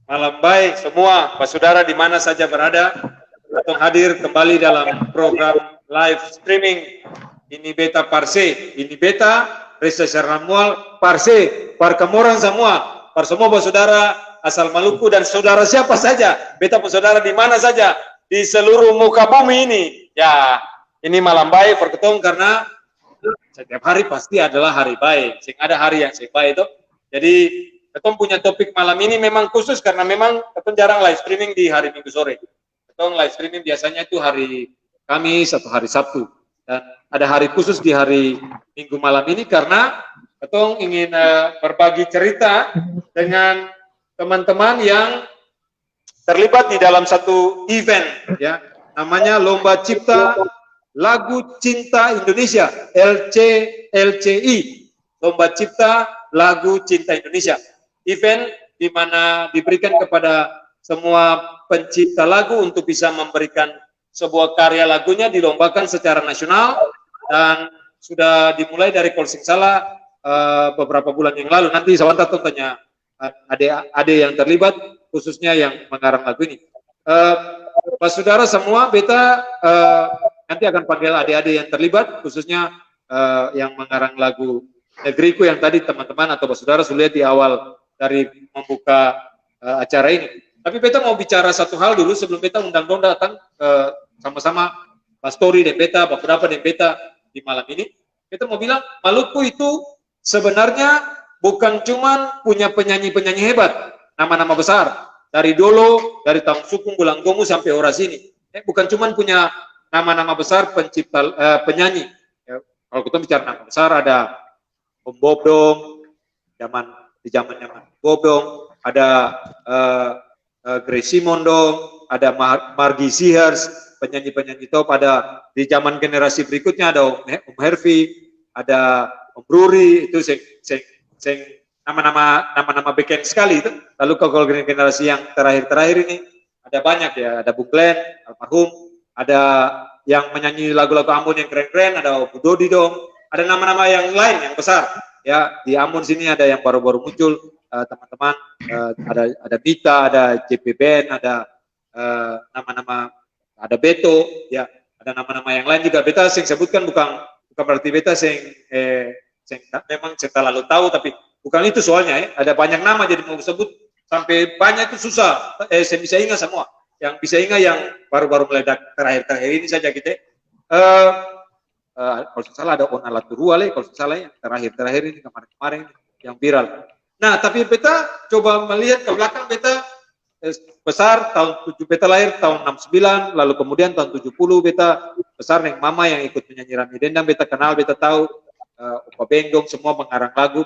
Malam baik semua, Pak Saudara di mana saja berada, atau hadir kembali dalam program live streaming ini beta parse, ini beta Reza Syarnamual parse, parkamorang semua, par semua Pak Saudara asal Maluku dan saudara siapa saja, beta Pak Saudara di mana saja di seluruh muka bumi ini. Ya, ini malam baik perketong karena setiap hari pasti adalah hari baik, sing ada hari yang sing baik itu. Jadi ketong punya topik malam ini memang khusus karena memang ketong jarang live streaming di hari Minggu sore. Ketong live streaming biasanya itu hari Kamis atau hari Sabtu. Dan ada hari khusus di hari Minggu malam ini karena ketong ingin berbagi cerita dengan teman-teman yang terlibat di dalam satu event, ya, namanya Lomba Cipta Lagu Cinta Indonesia, LCI, Lomba Cipta Lagu Cinta Indonesia. Event di mana diberikan kepada semua pencipta lagu untuk bisa memberikan sebuah karya lagunya, dilombakan secara nasional dan sudah dimulai dari kalau salah beberapa bulan yang lalu. Nanti sebentar tanya adik yang terlibat khususnya yang mengarang lagu ini. Pak Saudara semua, beta nanti akan panggil adik-adik yang terlibat khususnya yang mengarang lagu Negeriku yang tadi teman-teman atau Pak Saudara sudah lihat di awal dari membuka acara ini. Tapi beta mau bicara satu hal dulu sebelum beta undang-undang datang sama-sama Pak Story dan beta, Pak Kudapat dan beta di malam ini. Beta mau bilang Maluku itu sebenarnya bukan cuma punya penyanyi-penyanyi hebat, nama-nama besar. Dari dulu, dari Taung Sukung, Bulanggomu sampai Horas ini. Bukan cuma punya nama-nama besar pencipta penyanyi. Ya, kalau kita bicara nama besar ada Om Bobdong, di zamannya Bobdong, ada Gracie Mondong, ada Margie Sihers, penyanyi-penyanyi top, ada di zaman generasi berikutnya ada Om Hervi, ada Om Bruri, itu nama-nama beken sekali itu. Lalu kalau generasi yang terakhir ini ada banyak ya, ada Bung Glenn, almarhum, ada yang menyanyi lagu-lagu Ambon yang keren-keren, ada Om Dodi dong, ada nama-nama yang lain yang besar. Ya, di Ambon sini ada yang baru-baru muncul, teman-teman, ada Bita, ada JP Ben, ada nama-nama, ada Beto, ya, ada nama-nama yang lain juga. Beta yang sebutkan bukan berarti beta memang saya terlalu tahu, tapi bukan itu soalnya ya. Ada banyak nama jadi mau sebut sampai banyak itu susah. Saya bisa ingat semua. Yang bisa ingat yang baru-baru meledak terakhir ini saja kita. Kalau salah ada Ona Laturua, kalau salah ya terakhir ini kemarin yang viral. Nah, tapi beta coba melihat ke belakang, beta besar tahun 7, beta lahir tahun 69, lalu kemudian tahun 70 beta besar neng mama yang ikut menyanyi Rami Dendang, beta kenal, beta tahu Opa Benggong semua mengarang lagu.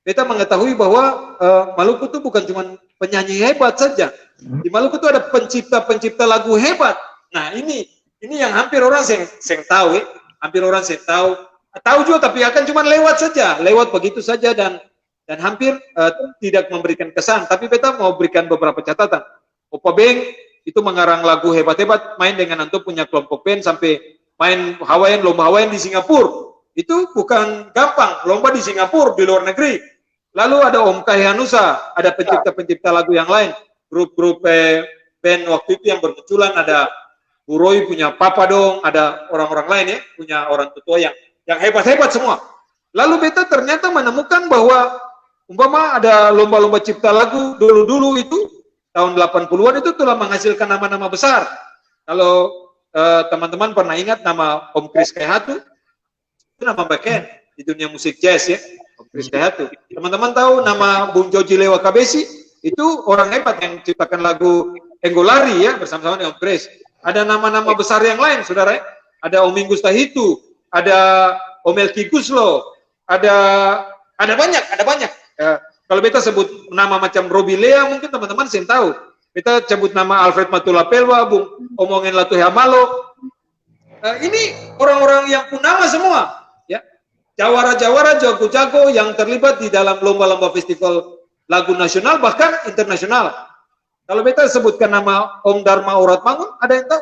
Beta mengetahui bahwa Maluku itu bukan cuma penyanyi hebat saja. Di Maluku itu ada pencipta-pencipta lagu hebat. Nah, ini yang hampir orang yang tahu ya. Hampir orang saya tahu juga, tapi akan cuma lewat saja, lewat begitu saja dan hampir tidak memberikan kesan. Tapi beta mau berikan beberapa catatan. Opa Beng itu mengarang lagu hebat-hebat, main dengan antum punya kelompok band sampai main lomba Hawaiian di Singapura. Itu bukan gampang, lomba di Singapura, di luar negeri. Lalu ada Om Kahianusa, ada pencipta-pencipta lagu yang lain, grup-grup band waktu itu yang bermunculan, ada Bu Roy punya Papa dong, ada orang-orang lain ya, punya orang tua yang hebat-hebat semua. Lalu beta ternyata menemukan bahwa umpama ada lomba-lomba cipta lagu dulu-dulu itu tahun 80-an itu telah menghasilkan nama-nama besar. Kalau teman-teman pernah ingat nama Om Chris Kehatu, itu nama beken di dunia musik jazz ya, Om Chris Kehatu. Teman-teman tahu nama Bung Joji Lewa Kabesi, itu orang hebat yang ciptakan lagu Enggolari ya, bersama-sama dengan Om Chris. Ada nama-nama besar yang lain, saudara. Ada Om Mingus Tahitu, ada Om Elki Guslo, ada banyak. Kalau beta sebut nama macam Robi Lea, mungkin teman-teman saya tahu. Beta sebut nama Alfred Matula Pelwa, Bung Omongin Latu Hamalo. Ini orang-orang yang punama semua, ya. Jawara-jawara, jago-jago yang terlibat di dalam lomba-lomba festival lagu nasional bahkan internasional. Kalau beta sebutkan nama Om Dharma Oratmangun, ada yang tahu?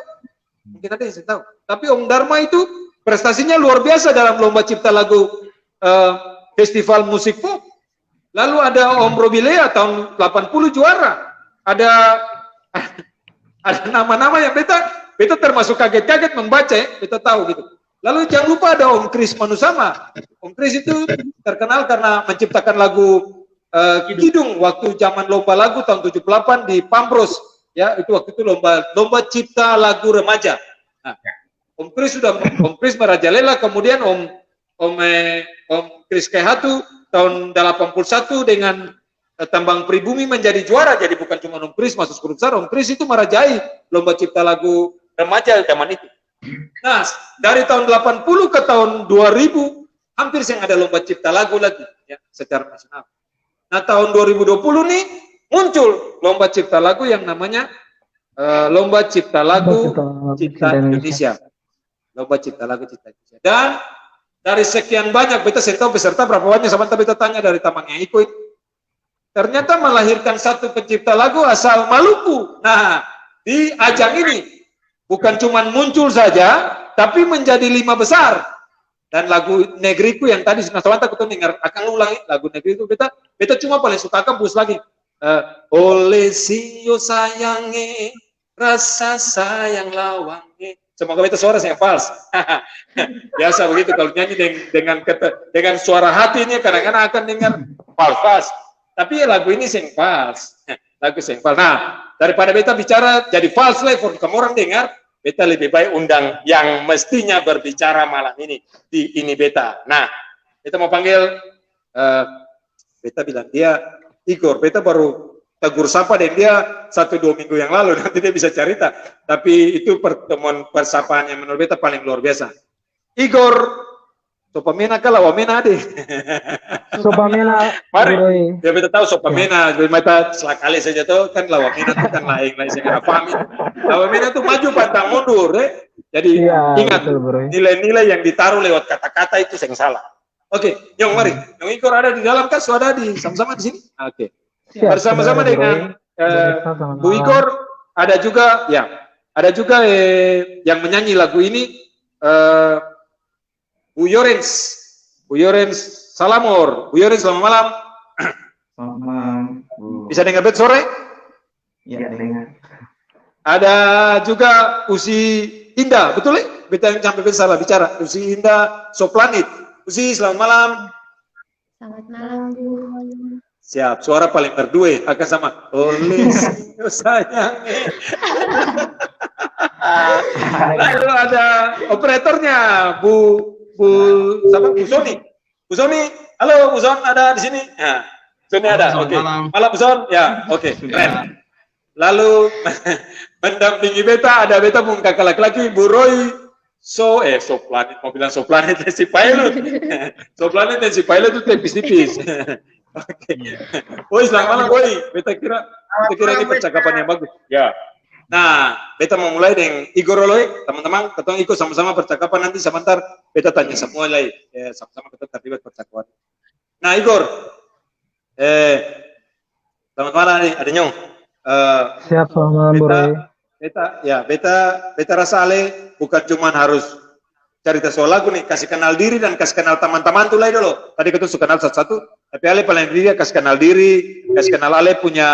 Mungkin ada yang saya tahu. Tapi Om Dharma itu prestasinya luar biasa dalam lomba cipta lagu festival musik pop. Lalu ada Om Robilea tahun 80 juara. Ada nama-nama yang beta termasuk kaget-kaget membaca ya, beta tahu gitu. Lalu jangan lupa ada Om Kris Manusama. Om Kris itu terkenal karena menciptakan lagu Kidung waktu zaman lomba lagu tahun 78 di Pambros. Ya, itu waktu itu lomba cipta lagu remaja. Nah, Om Kris merajalela, kemudian Om Kris Kehatu tahun 81 dengan Tambang Pribumi menjadi juara. Jadi bukan cuma Om Kris masuk 10 besar, Om Kris itu merajai lomba cipta lagu remaja zaman itu. Nah, dari tahun 80 ke tahun 2000 hampir yang ada lomba cipta lagu lagi ya secara nasional. Nah, tahun 2020 nih muncul lomba cipta lagu yang namanya lomba cipta lagu Cipta Indonesia. Lomba cipta lagu Cipta Indonesia. Dan dari sekian banyak, beta tahu peserta berapa banyak, sama beta tanya dari Tamangnya ikut. Ternyata melahirkan satu pencipta lagu asal Maluku. Nah, di ajang ini bukan cuma muncul saja, tapi menjadi 5 besar. Dan lagu Negriku yang tadi Sawanta kita dengar akan ulangi lagu Negriku, beta cuma paling suka kampus lagi. Oleh sio sayange, rasa sayang lawange. Semoga beta suara saya fals. Biasa begitu kalau nyanyi dengan suara hati ini kadang-kadang akan dengar fals. Tapi lagu ini sing fals. Lagu sing fals. Nah, daripada beta bicara jadi fals lah, kamu orang dengar, beta lebih baik undang yang mestinya berbicara malam ini di ini beta. Nah, beta mau panggil, beta bilang dia Igor. Beta baru tegur sapa dan dia 1-2 minggu yang lalu, nanti dia bisa cerita. Tapi itu pertemuan persapaan yang menurut beta paling luar biasa. Igor, Sopamena kala wamena ade. Sopamena. Mari, dia beta tahu Sopamena. Beta selakali saja tuh kan lawamena itu kan lain saya nggak paham itu. Lawamena itu maju pantang mundur, Jadi ingat nilai-nilai yang ditaruh lewat kata-kata itu yang salah. Oke, Nyong mari. Nyong Igor ada di dalam kan, sudah di sama-sama di sini. Oke. Bersama-sama dengan Bu Igor ada juga yang menyanyi lagu ini Bu Yorens Salamor. Bu Yorens, selamat malam. Selamat malam. Bisa dengar bet sore? Ya, dengar. Ada juga Usi Indah, betul ya? Beta yang sampai salah bicara. Usi Indah Soplanit. Usi, selamat malam. Selamat malam, Bu. Siap, suara paling merdu akan sama. Oleh sio sayangnya. Lalu ada operatornya Bu Soni. Bu Soni, halo Bu Son, ada di sini. Nah, Soni ada, oke. Malam Bu Son, ya, oke. Keren. Lalu mendampingi beta ada beta pun kakak laki-laki Bu Roy Soplanet, mau bilang Soplanet dan si pilot. Soplanet dan si pilot itu tipis-tipis. Oke. Woi, selamat malam, woi. Beta kira ini percakapan yang bagus. Ya. Nah, beta mau mulai dengan Igor Oloy, teman-teman, ketong ikut sama-sama percakapan nanti sebentar, beta tanya semua lagi, sama-sama kita terlibat percakapan. Nah, Igor, selamat malam nih, ada Nyong. Siap, selamat malam, Bro. Beta rasa Ale bukan cuma harus cerita soal lagu nih, kasih kenal diri dan kasih kenal teman-teman tuh lah dulu. Tadi kita suka kenal satu-satu, tapi Ale paling diri kasih kenal diri, kasih kenal Ale punya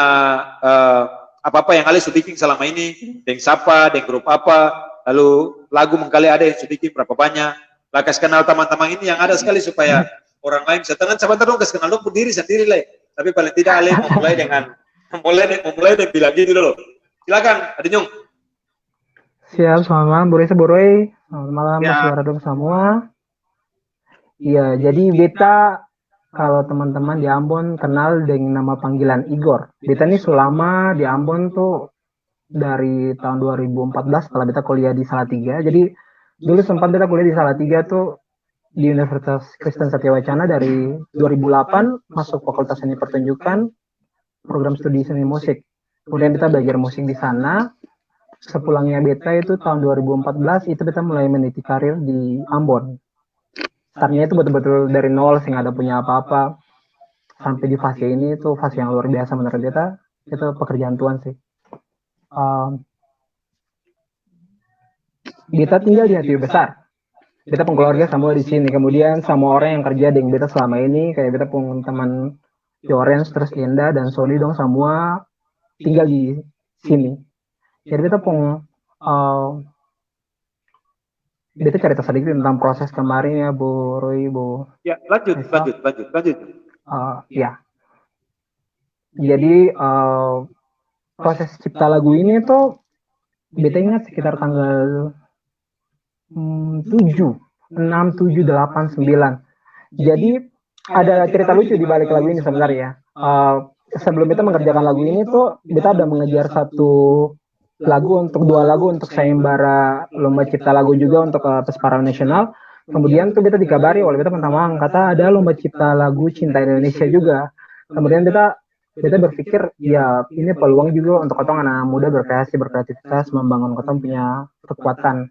apa-apa yang Ale sudah bikin selama ini, dengan siapa, dengan grup apa, lalu lagu mengkali ada yang sudah bikin berapa banyak, lah kasih kenal teman-teman ini yang ada sekali supaya orang lain bisa tenang, sebentar dong kasih kenal dong diri sendiri lah, tapi paling tidak Ale memulai dengan bilang gini dulu. Silakan, ada Nyong. Siap, selamat malam, Boroy. Selamat malam, Mas Waradong semua. Iya, jadi beta kalau teman-teman di Ambon kenal dengan nama panggilan Igor. Beta ini selama di Ambon tuh dari tahun 2014 setelah beta kuliah di Salatiga. Jadi dulu sempat beta kuliah di Salatiga tuh di Universitas Kristen Satyawacana dari 2008 masuk Fakultas Seni Pertunjukan, program studi seni musik. Kemudian beta belajar musik di sana. Sepulangnya beta itu tahun 2014 itu beta mulai meniti karir di Ambon. Startnya itu betul-betul dari nol, sehingga ada punya apa-apa. Sampai di fase ini itu fase yang luar biasa menurut beta. Itu pekerjaan Tuhan sih. Beta tinggal di Hati Besar. beta pun keluarga semua di sini. Kemudian semua orang yang kerja dengan beta selama ini, kayak beta pun teman Yorens, terus Enda dan Sony dong semua tinggal di sini. Jadi beta pun beta cerita sedikit tentang proses kemarin ya Bu Roy, Bu. Ya, lanjut. Ya. Jadi proses cipta lagu ini tuh beta ingat sekitar tanggal 7, 6, 7, 8, 9. Jadi ada cerita lucu di balik lagu ini sebenarnya. Sebelum beta mengerjakan lagu ini tuh beta ada mengejar dua lagu untuk sayembara lomba cipta lagu juga untuk Pesparang Nasional. Kemudian tuh beta dikabari oleh beta teman-teman kata ada lomba cipta lagu Cinta Indonesia juga. Kemudian beta berpikir ya ini peluang juga untuk kotong anak muda berkreativitas membangun kotong punya kekuatan.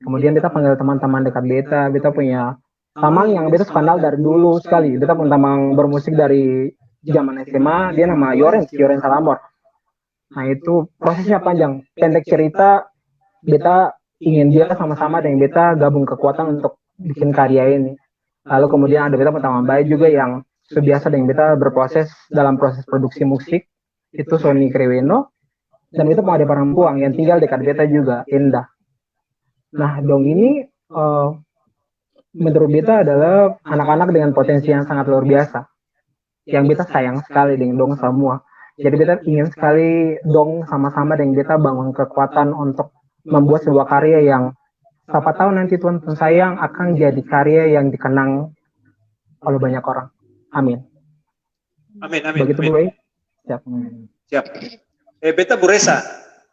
Kemudian beta panggil teman-teman dekat beta punya tamang yang beta kenal dari dulu sekali. Beta pun tamang bermusik dari zaman SMA, dia nama Yorens Salamor. Nah itu prosesnya panjang. Pendek cerita, beta ingin dia sama-sama dengan beta gabung kekuatan untuk bikin karya ini. Lalu kemudian ada beta teman baik juga yang biasa dengan beta berproses dalam proses produksi musik, itu Sony Kreweno, dan beta mau ada perempuan yang tinggal dekat beta juga, Enda. Nah dong ini menurut beta adalah anak-anak dengan potensi yang sangat luar biasa, yang beta sayang sekali dengan dong semua. Jadi beta ingin sekali dong sama-sama dengan beta bangun kekuatan untuk membuat sebuah karya yang siapa tahu nanti Tuhan sayang akan jadi karya yang dikenang oleh banyak orang. Amin. Begitu Bu Roy. Siap. Beta Bu Resa,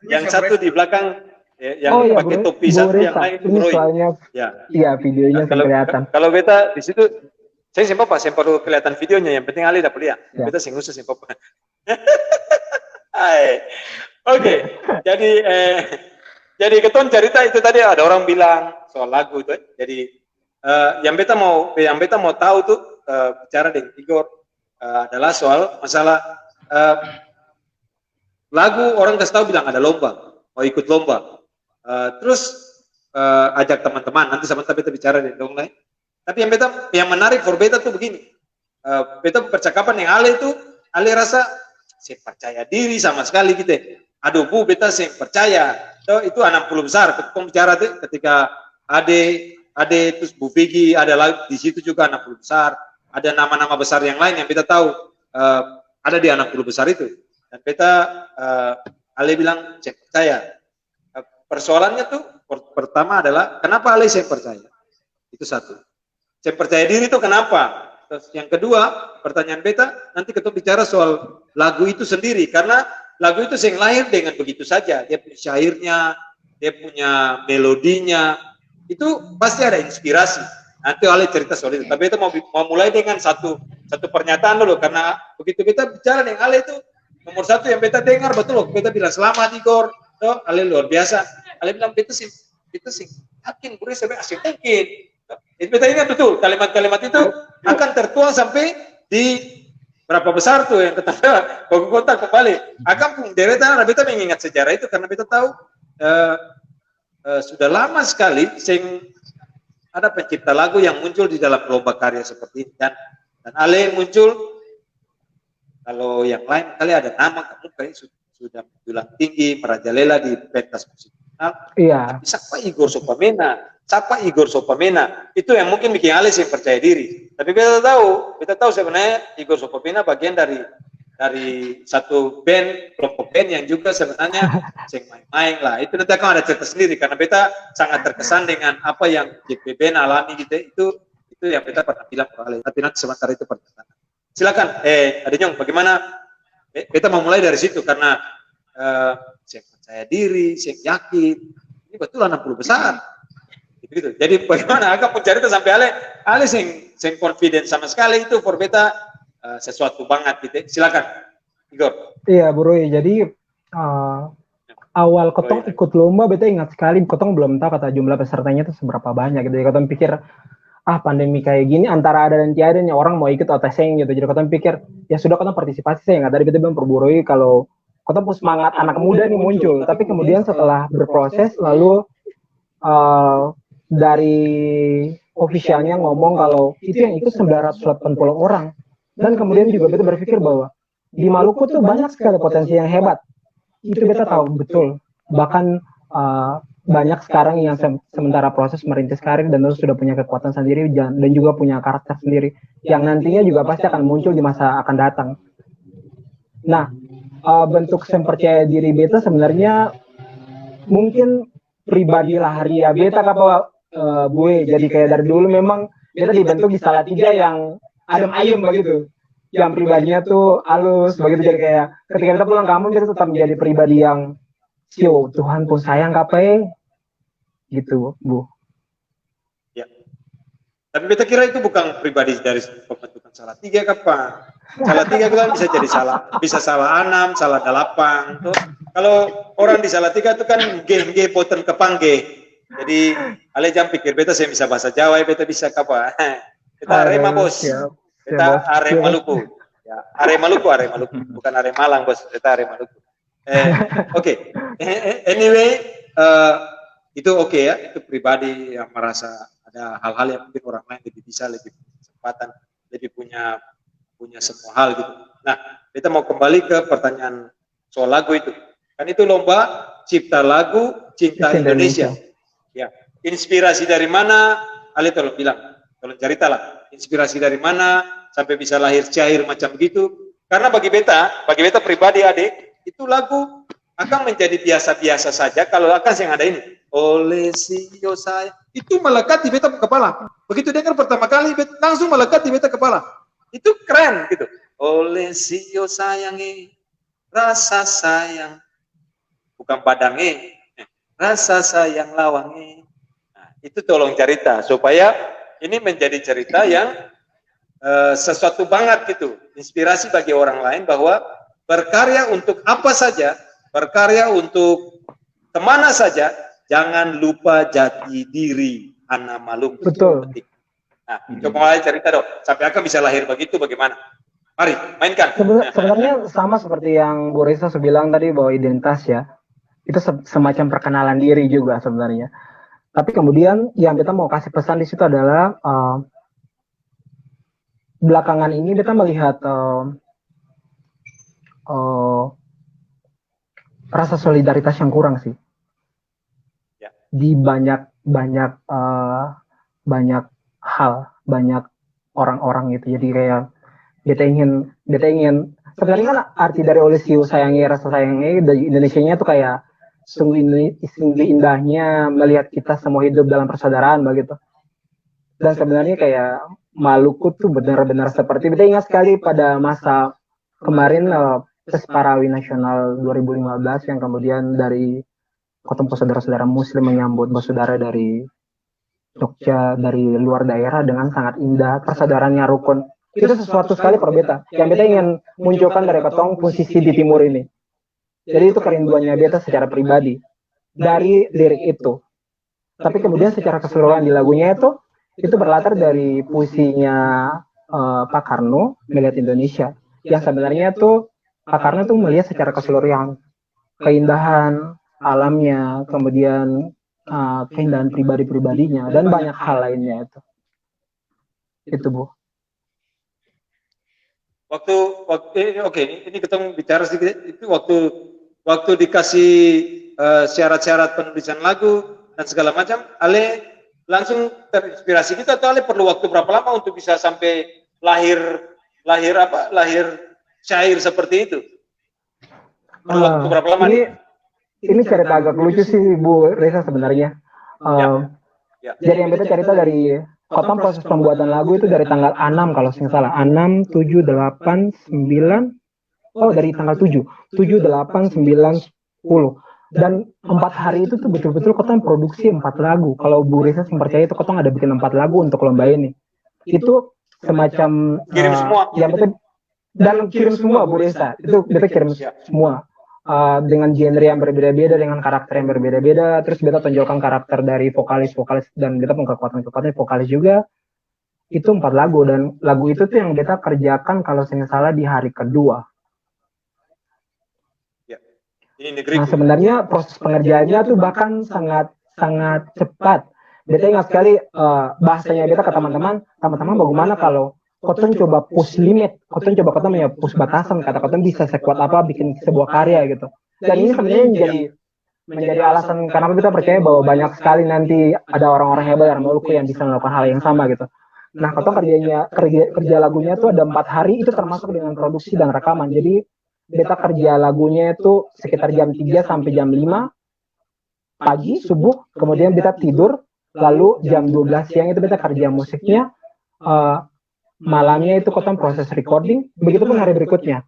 yang satu di belakang yang pakai topi satu, yang lain Bu Roy. Iya, videonya kelihatan. Kalau beta di situ saya sempat kelihatan videonya, yang penting Ali dapat lihat. Ya. Beta sing khusus sempat. Oke. Jadi keton cerita itu tadi ada orang bilang soal lagu itu. Jadi yang beta mau tahu tuh bicara dengan Igor adalah soal masalah lagu. Orang kasih tahu bilang ada lomba, mau ikut lomba, terus ajak teman-teman, nanti sama beta bicara dengan dong lain. Tapi yang menarik for beta tuh begini, beta percakapan yang Ale itu, Ale rasa saya percaya diri sama sekali gitu. Aduh Bu, beta saya percaya. Itu 60 besar. Ketika bicara tuh ketika Ade terus Bu Vicky ada di situ juga 60 besar. Ada nama-nama besar yang lain yang beta tahu ada di 60 besar itu. Dan beta Ale bilang saya percaya. Persoalannya tuh pertama adalah kenapa Ale saya percaya? Itu satu. Saya percaya diri itu kenapa? Terus yang kedua, pertanyaan beta nanti kita bicara soal lagu itu sendiri, karena lagu itu yang lahir dengan begitu saja. Dia punya syairnya, dia punya melodinya, itu pasti ada inspirasi. Nanti Ale cerita soal itu. Tapi beta mau mulai dengan satu pernyataan dulu, karena begitu kita bicara dengan Ale itu nomor satu yang beta dengar betul loh. Beta bilang selamat Igor, Ale luar biasa. Ale bilang beta sih yakin, boleh sampai asing yakin. Beta ingat betul kalimat-kalimat itu akan tertuang sampai di berapa besar tuh yang ketanda baku kontak kembali. Akan pun deretan beta mengingat sejarah itu karena beta tahu sudah lama sekali ada pencipta lagu yang muncul di dalam lomba karya seperti ini, dan Ale muncul. Kalau yang lain kali ada nama kamu kayak sudah menjulang tinggi, merajalela di pentas musik nasional. Iya. Tapi siapa Igor Sopamena? Itu yang mungkin bikin Ale yang percaya diri. Tapi beta tahu sebenarnya Igor Sopamena bagian dari satu kelompok band yang juga sebenarnya main-main lah. Itu nanti akan ada cerita sendiri karena beta sangat terkesan dengan apa yang JPB alami gitu. Itu yang beta pernah bilang ke Ale. Tapi nanti sementara itu pertanyaan. Silakan, Adenyong, bagaimana? Beta mau mulai dari situ karena saya percaya diri, saya yakin. Ini betul 60 besar. Gitu. Jadi bagaimana agak pencerita sampai Ale sing confident sama sekali itu for beta sesuatu banget gitu. Silakan Igor. Iya Bu Roy, jadi awal kotong ikut lomba beta ingat sekali kotong belum tahu kata jumlah pesertanya itu seberapa banyak gitu. Jadi kotong pikir pandemi kayak gini antara ada dan tiada nih orang mau ikut atau teseng gitu. Jadi kotong pikir ya sudah kotong partisipasi saya nggak tadi beta bilang Bu Roy kalau kotong pun semangat anak muda nih muncul. Tapi kemudian setelah berproses lalu dari officialnya ngomong kalau itu yang ikut 980 orang. Dan kemudian juga beta berpikir bahwa di Maluku tuh banyak sekali potensi yang hebat. Itu beta tahu betul. Bahkan banyak sekarang yang sementara proses merintis karir dan sudah punya kekuatan sendiri dan juga punya karakter sendiri yang nantinya juga pasti akan muncul di masa akan datang. Nah, bentuk percaya diri beta sebenarnya mungkin pribadi laharia beta kapal gue. Jadi kayak dari dulu memang beta dibentuk di Salatiga yang adem ayem begitu. Yang pribadinya tuh halus begitu, jadi kayak ketika kita pulang kampung kita tetap menjadi pribadi yang sio Tuhan pun sayang kapai gitu, Bu. Ya. Tapi beta kira itu bukan pribadi dari pembentukan Salatiga kapan. Salatiga itu kan bisa jadi salah 6, salah 8 tuh. Kalau orang di Salatiga itu kan nge poten kepangge. Jadi ale jam pikir beta saya bisa bahasa Jawa, beta bisa apa? Beta Arema bos. Beta Arema Maluku. Ya, Arema Maluku, bukan Arema Malang bos. Beta Arema Maluku. Oke. Anyway, itu oke ya. Itu pribadi yang merasa ada hal-hal yang mungkin orang lain lebih bisa, lebih kesempatan, lebih punya semua hal gitu. Nah, kita mau kembali ke pertanyaan soal lagu itu. Kan itu lomba cipta lagu cinta Indonesia. Ya, inspirasi dari mana? Ale tolong bilang, tolong ceritalah. Inspirasi dari mana sampai bisa lahir cair macam begitu? Karena bagi beta pribadi adik, itu lagu akan menjadi biasa-biasa saja kalau akan yang ada ini. Oleh sio saya, itu melekat di beta kepala. Begitu dengar pertama kali, langsung melekat di beta kepala. Itu keren gitu. Oleh sio sayangi, rasa sayang, bukan padangi. Rasa sayang lawangi. Nah, itu tolong cerita supaya ini menjadi cerita yang sesuatu banget gitu, inspirasi bagi orang lain bahwa berkarya untuk apa saja, berkarya untuk kemana saja, jangan lupa jati diri anak Maluku. Betul. Nah, coba mulai cerita dong, sampai akan bisa lahir begitu bagaimana? Mari mainkan. Sebenarnya sama seperti yang Bu Risa bilang tadi bahwa identitas ya. Itu semacam perkenalan diri juga sebenarnya. Tapi kemudian yang kita mau kasih pesan di situ adalah belakangan ini kita melihat rasa solidaritas yang kurang sih. Ya. Di banyak hal, banyak orang-orang gitu. Jadi kayak kita ingin sebenarnya kan arti dari oleh siu sayangi rasa sayangi dari Indonesianya tuh kayak sungguh indahnya melihat kita semua hidup dalam persaudaraan begitu. Dan sebenarnya kayak Maluku tuh benar-benar seperti kita ingat sekali pada masa kemarin Pesparawi Nasional 2015 yang kemudian dari ketemu saudara-saudara Muslim menyambut bersaudara dari Jogja dari luar daerah dengan sangat indah, persaudaranya rukun. Itu sesuatu sekali perbeda yang beta ingin munculkan dari ketong posisi di timur ini. Jadi itu kerinduannya beta secara pribadi dari lirik itu. Tapi kemudian secara keseluruhan di lagunya itu berlatar dari puisinya Pak Karno melihat Indonesia. Yang sebenarnya tuh Pak Karno tuh melihat secara keseluruhan keindahan alamnya, kemudian keindahan pribadi-pribadinya dan banyak hal lainnya itu. Itu Bu. Oke, ini kita bicara sedikit itu waktu dikasih syarat-syarat penulisan lagu dan segala macam, Ale langsung terinspirasi gitu atau Ale perlu waktu berapa lama untuk bisa sampai lahir syair seperti itu? Perlu waktu berapa lama? Ini cerita agak lucu sih Bu Reza sebenarnya. Jadi yang beta cerita dari Kotong proses pembuatan lagu itu dari tanggal 6 kalau saya salah. 6, 7, 8, 9. Oh, dari tanggal 7. 7, 8, 9, 10. Dan 4 hari itu tuh betul-betul Kotong produksi 4 lagu. Kalau Bu Risa yang percaya itu Kotong ada bikin 4 lagu untuk lomba ini. Itu semacam kirim semua. Ya betul. Dan kirim semua Bu Risa. Itu beta kirim semua. Dengan genre yang berbeda-beda, dengan karakter yang berbeda-beda, terus beta tonjolkan karakter dari vokalis dan beta pun kekuatan vokalis juga. Itu 4 lagu dan lagu itu tuh yang beta kerjakan kalau saya salah di hari kedua. Ya. Ini negeri. Nah sebenarnya proses pengerjaannya tuh bahkan sangat cepat. beta ingat sekali bahasanya beta ke teman-teman bagaimana kalau kotong coba push limit, kotong punya push batasan, kata kotong bisa sekuat apa bikin sebuah karya gitu. Dan ini sebenarnya menjadi alasan kenapa kita percaya bahwa banyak sekali nanti ada orang-orang hebat dalam Maluku yang bisa melakukan hal yang sama gitu. Nah, kotong kerja lagunya tuh ada 4 hari, itu termasuk dengan produksi dan rekaman. Jadi beta kerja lagunya itu sekitar jam 3 sampai jam 5 pagi, subuh, kemudian beta tidur, lalu jam 12 siang itu beta kerja musiknya, malamnya itu kotong proses recording, begitupun hari berikutnya.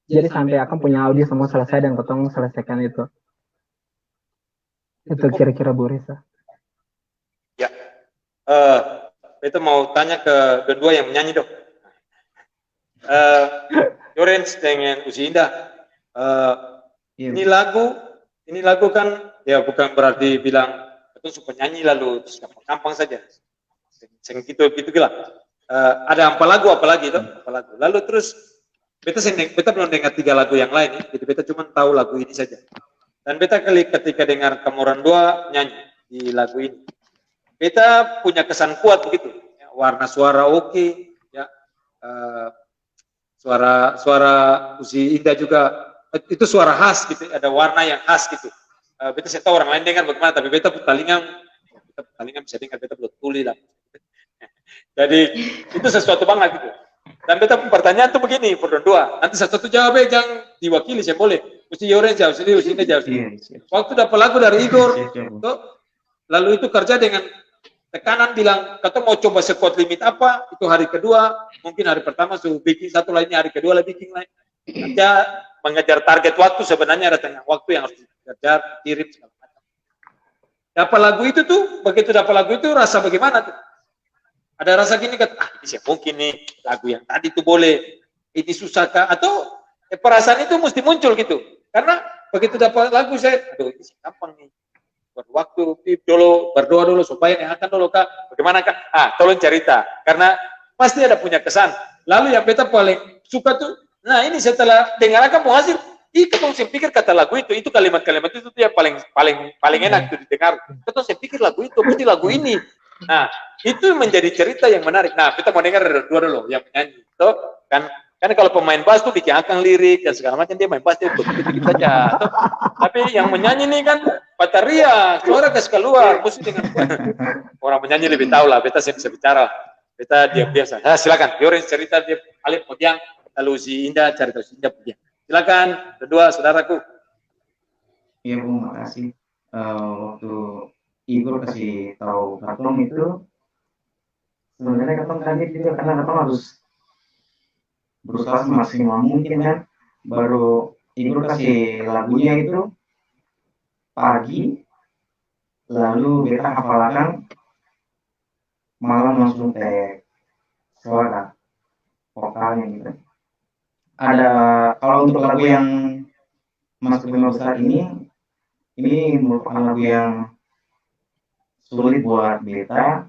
Jadi sampai akan punya audio semua selesai dan kotong selesaikan itu. Itu kira-kira Bu Risa. Ya, beta mau tanya ke kedua yang menyanyi dong. Yorenz dengan Uzi Indah. Ini lagu kan ya bukan berarti bilang itu suka nyanyi lalu gampang saja. Gitu gila. Ada apa lagi itu? Lalu terus beta belum dengar 3 lagu yang lain, jadi beta cuma tahu lagu ini saja. Dan beta ketika dengar kamu orang dua nyanyi di lagu ini, beta punya kesan kuat begitu. Ya, warna suara oke, ya, suara Uzi Indah juga itu suara khas gitu, ada warna yang khas gitu. Beta saya tahu orang lain dengar bagaimana, tapi beta putalingan bisa dengar, beta belum tuli lah. Jadi itu sesuatu banget gitu. Dan beta pertanyaan tuh begini, berdua. Nanti satu jawab jangan diwakili, saya boleh. Mesti Yoren jawab sendiri, Uzi Indah jawab sendiri. Waktu dapat lagu dari Igor, lalu itu kerja dengan tekanan bilang, kata mau coba sekuat limit apa, itu hari kedua, mungkin hari pertama suruh bikin satu lainnya, hari kedua lagi bikin lain. Kerja mengejar target waktu, sebenarnya ada tengah waktu yang harus dikejar, kirim segala macam. Dapat lagu itu tuh, begitu dapat lagu itu rasa bagaimana tuh? Ada rasa gini kata, ini sih mungkin nih lagu yang tadi tuh boleh, ini susah kah? Atau perasaan itu mesti muncul gitu. Karena begitu dapat lagu saya, aduh ini sih gampang nih. Berdoa dulu supaya akan dulu kak. Bagaimana kak? Tolong cerita. Karena pasti ada punya kesan. Lalu yang beta paling suka tuh, nah ini setelah dengar akan mau hasil, ketong saya pikir kata lagu itu kalimat-kalimat itu dia paling enak tuh didengar. Ketong saya pikir lagu itu, mesti lagu ini. Nah, itu menjadi cerita yang menarik. Nah, kita mau dengar dua dulu yang menyanyi. Tuh, kan kalau pemain bass tuh bikin akan lirik dan segala macam, dia main bass dia begitu saja. Tapi yang menyanyi ini kan bataria, suara keluar, mesti dengan orang menyanyi lebih tahu lah. Beta bisa bicara, beta diam biasa. Silakan, Yoren cerita dia Alif Podiang, lalu Uzi Indah cerita Uzi Indah Podiang. Silakan, kedua saudaraku. Iya Bu, makasih. Waktu Igor kasih tahu Katong itu, sebenarnya Katong kaget juga karena Katong harus berusaha semaksimal mungkin kan. Baru Igor kasih lagunya itu pagi, lalu kita hafalkan malam langsung tag suara vokalnya gitu. Ada kalau untuk lagu yang masuk 5 besar ini merupakan lagu yang sulit buat beta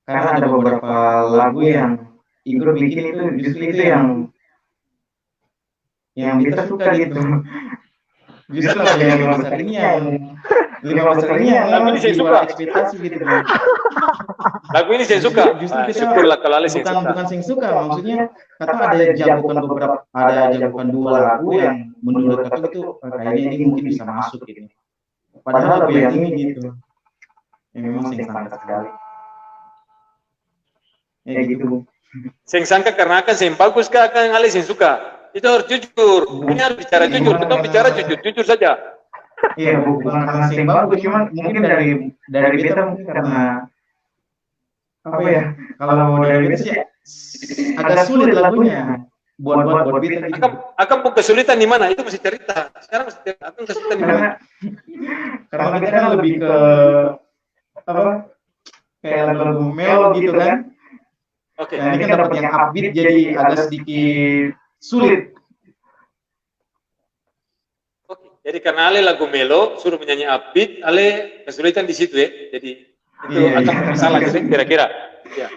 karena ada beberapa lagu yang Igor bikin itu justru itu yang beta suka gitu. Justru lagu yang 5 besar ini lagu ini saya suka ekspektasi gitu. Lagu ini saya suka. Syukurlah kalau Alis bukan saya suka, maksudnya kata ada jagokan 2 lagu yang menurut kata itu kayaknya ini mungkin bisa masuk gitu. Padahal lagu yang ini gitu, yang memang sing sangka sekali. Ya gitu Bu. Sing sangka karena akan sing bagus kah akan Alis yang suka. Itu harus jujur. Ini harus bicara jujur. Kita bicara jujur saja. Iya Bu, bukan karena sing bagus, cuman mungkin dari beta mungkin karena apa ya? Kalau dari beta sih agak sulit lagunya. Buat beta gitu. Akan kesulitan di mana? Itu mesti cerita. Sekarang mesti cerita. Akan kesulitan di mana? Karena kita kan lebih ke apa? Kayak lagu melo gitu kan. Oke. Nah, ini kan dapat yang upbeat jadi agak sedikit sulit. Oke. Jadi karena Ale lagu melo suruh menyanyi upbeat, Ale kesulitan di situ ya. Jadi itu akan masalah kira-kira. Ya.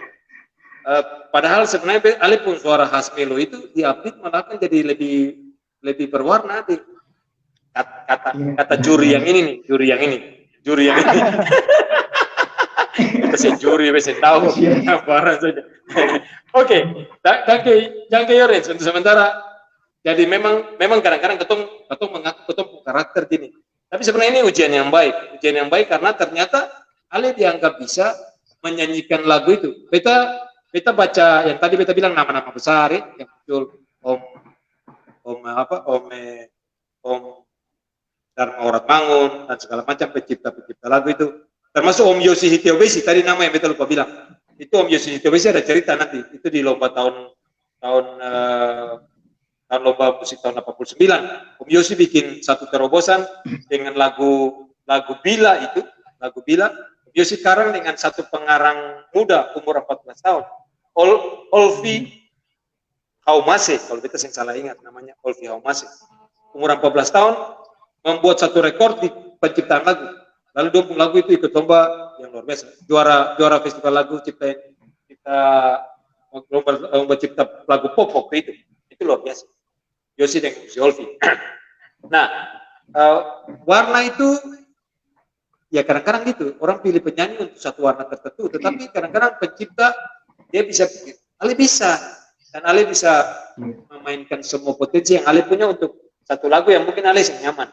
Padahal sebenarnya Ale pun suara khas melo itu di upbeat malah kan jadi lebih berwarna deh. Kata juri yang ini nih, juri yang ini. juri yang ini. Kita juri, bisa tahu apa saja. Oke, jangan ke Yorens untuk sementara. Jadi memang kadang-kadang ketong mengaku ketong karakter gini. Tapi sebenarnya ini ujian yang baik karena ternyata Ale dianggap bisa menyanyikan lagu itu. Beta baca yang tadi beta bilang nama-nama besar ya, yang muncul Om Dharma Orat Bangun dan segala macam pencipta lagu itu. Termasuk Om Yosi Hitiobesi tadi nama yang beta lupa bilang. Itu Om Yosi Hitiobesi ada cerita nanti. Itu di lomba tahun lomba musik tahun 89. Om Yosi bikin satu terobosan dengan lagu Bila itu, lagu Bila. Om Yosi karang dengan satu pengarang muda umur 14 tahun. Olvi Haumase, kalau kita yang salah ingat namanya Olvi Haumase. Umur 14 tahun membuat satu rekor di penciptaan lagu. Lalu 20 lagu itu ikut lomba yang luar biasa. Juara festival lagu lomba cipta lagu pop waktu itu. Itu luar biasa. Yosi dan si Olvi. Nah, warna itu ya kadang-kadang gitu. Orang pilih penyanyi untuk satu warna tertentu, tetapi kadang-kadang pencipta dia bisa pikir, Ale bisa. Dan Ale bisa memainkan semua potensi yang Ale punya untuk satu lagu yang mungkin Ale nyaman.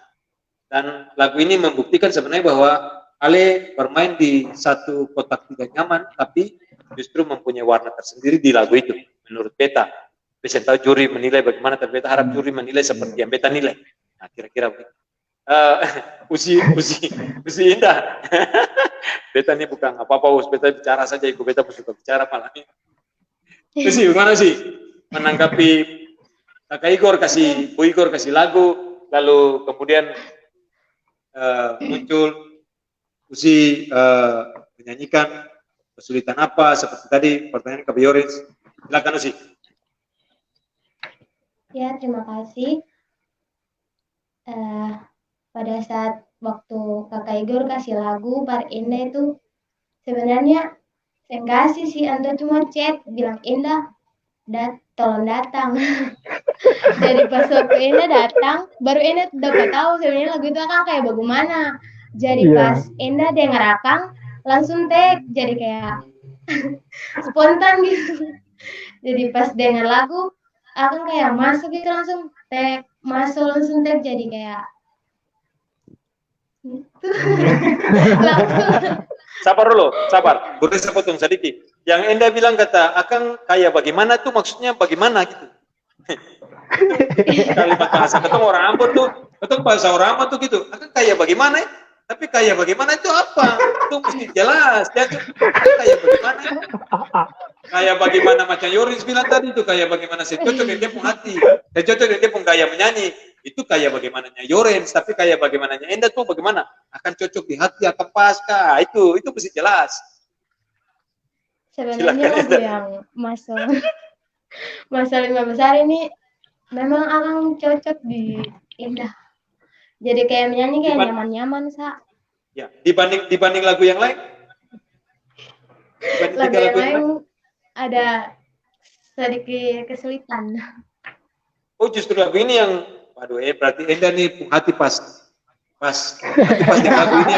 Dan lagu ini membuktikan sebenarnya bahwa Ale bermain di satu kotak tidak nyaman, tapi justru mempunyai warna tersendiri di lagu itu, menurut beta. Bisa tahu juri menilai bagaimana, tapi beta harap juri menilai seperti yang beta nilai. Nah, kira-kira begitu. Usi Indah. Beta ini bukan apa-apa, beta bicara saja, ikut beta suka bicara malam ini. Usi, gimana sih menanggapi Kakak Igor Bu Igor kasih lagu, lalu kemudian muncul Usi menyanyikan kesulitan apa seperti tadi pertanyaan ke Yorens. Silakan Usi. Ya, terima kasih. Pada saat waktu Kakak Igor kasih lagu Par Indah itu sebenarnya saya kasih sih, Anda cuma chat bilang Indah tolong datang. Jadi pas waktu Indah datang, baru Indah dapat tahu sebenarnya lagu itu akan kayak bagaimana. Jadi pas Indah dengar akang langsung tag, jadi kayak spontan gitu. Jadi pas dengar lagu akang kayak masuk gitu langsung tag, langsung tag, jadi kayak gitu. Sabar dulu, sabar. Boleh saya potong sedikit. Yang Enda bilang kata akang kayak bagaimana tuh maksudnya bagaimana gitu. Kalimat bahasa ketemu orang Ambon tuh, ketemu bahasa orang Ambon tuh gitu. Akang kayak bagaimana? Tapi kayak bagaimana itu apa? Itu mesti jelas. Kayak bagaimana? Kayak bagaimana macam Yoris bilang tadi itu, kayak bagaimana saya cocok dengan dia pun hati, saya cocok dengan dia pun gaya menyanyi. Itu kayak bagaimananya Yorens, tapi kayak bagaimananya Enda tuh bagaimana? Akan cocok di hati, akan pas kah? Itu mesti jelas. Sebenarnya lagu yang masa 5 besar ini memang akan cocok di Indah. Jadi kayak menyanyi kayak nyaman-nyaman, Sa. Ya, dibanding lagu yang lain? Lagu yang lain ada sedikit kesulitan. Oh, justru lagu ini yang waduh, berarti Enda nih hati pas di lagu ini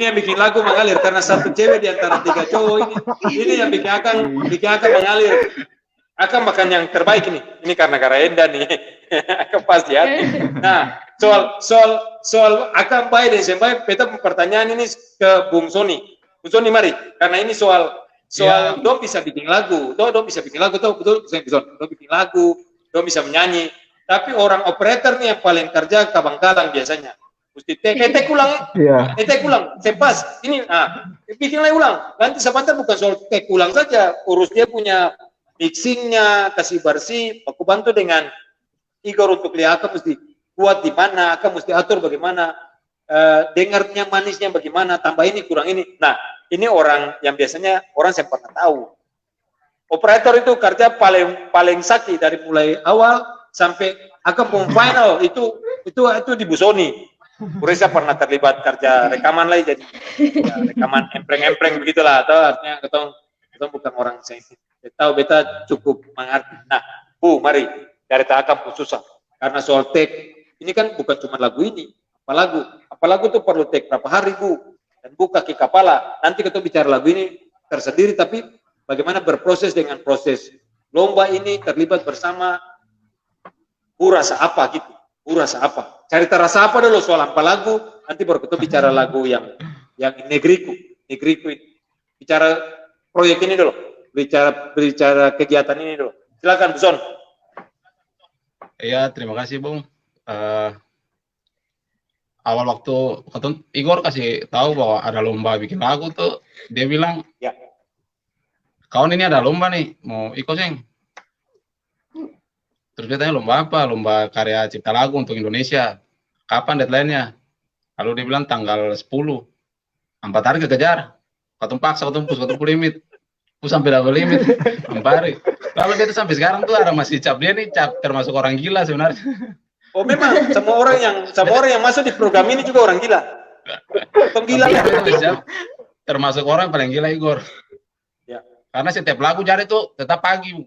yang bikin lagu mengalir karena satu cewek di antara 3 cowok ini yang bikin akan mengalir. Akan makan yang terbaik ini karena Enda nih akan pas di hati. Nah, soal akan baik dan sembaik, beta pertanyaan ini ke Bung Sony. Bung Sony mari, karena ini soal dong bisa bikin lagu, dong bisa bikin lagu, betul, dong bikin lagu, dong bisa menyanyi. Tapi orang operator nih yang paling kerja kabang-kalang biasanya. Mesti tek ulang, tek ulang, sepas. Ini, bikin lagi ulang. Nanti sebentar bukan soal tek ulang saja, urus dia punya mixingnya, kasih bersih. Aku bantu dengan Igor untuk lihat mesti buat di mana, mesti atur bagaimana, dengarnya manisnya bagaimana, tambah ini kurang ini. Nah, ini orang yang biasanya orang saya pernah tahu. Operator itu kerja paling sakit dari mulai awal sampai akan final itu di Bu Sony. Saya pernah terlibat kerja rekaman lagi, jadi ya, rekaman empreng begitulah. Atau artinya ketong bukan orang saya tahu, beta cukup mengerti. Nah, Bu, mari dari takam susah karena soal take ini kan bukan cuma lagu ini, Apa lagu tuh perlu take berapa hari Bu, dan Bu kaki kepala. Nanti kita bicara lagu ini tersendiri, tapi bagaimana berproses dengan proses lomba ini terlibat bersama. Bu rasa apa gitu? Bu rasa apa? Cari rasa apa dulu soal apa lagu, nanti baru kita bicara lagu yang negriku ini. Bicara proyek ini dulu, bicara kegiatan ini dulu. Silakan Bu Son. Iya, terima kasih Bung. Awal waktu Igor kasih tahu bahwa ada lomba bikin lagu tuh, dia bilang, ya, kawan ini ada lomba nih, mau ikut Seng. Terus dia tanya lomba apa? Lomba karya cipta lagu untuk Indonesia. Kapan deadline-nya? Lalu dia bilang tanggal 10. 4 hari kekejar. Katong paksa, katong limit. Aku sampai double limit. 4 hari. Lalu dia tuh sampai sekarang tuh ada masih cap. Dia nih cap termasuk orang gila sebenarnya. Oh memang semua orang yang masuk di program ini juga orang gila. Orang gila ya. Termasuk orang paling gila Igor. Ya. Karena setiap lagu jadi tuh tetap pagi.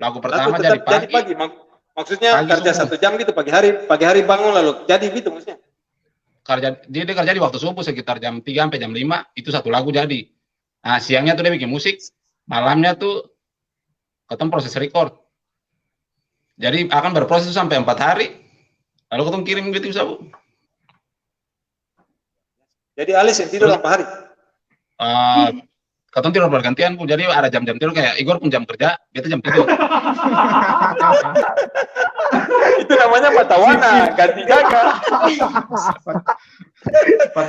Lagu pertama jadi pagi. Maksudnya pagi kerja subuh. 1 jam gitu pagi hari bangun lalu jadi gitu maksudnya. Dia kerja di waktu subuh sekitar jam 3 sampai jam 5 itu satu lagu jadi. Nah siangnya tuh dia bikin musik, malamnya tuh ketemu proses record. Jadi akan berproses sampai 4 hari, lalu ketemu kirim gitu bisa Bu. Jadi Alis yang tidur berapa hari? Ketemu tidur bergantian Bu, jadi ada jam-jam tidur kayak Igor pun jam kerja, dia tuh jam tidur. Itu namanya matawana, ganti jaga.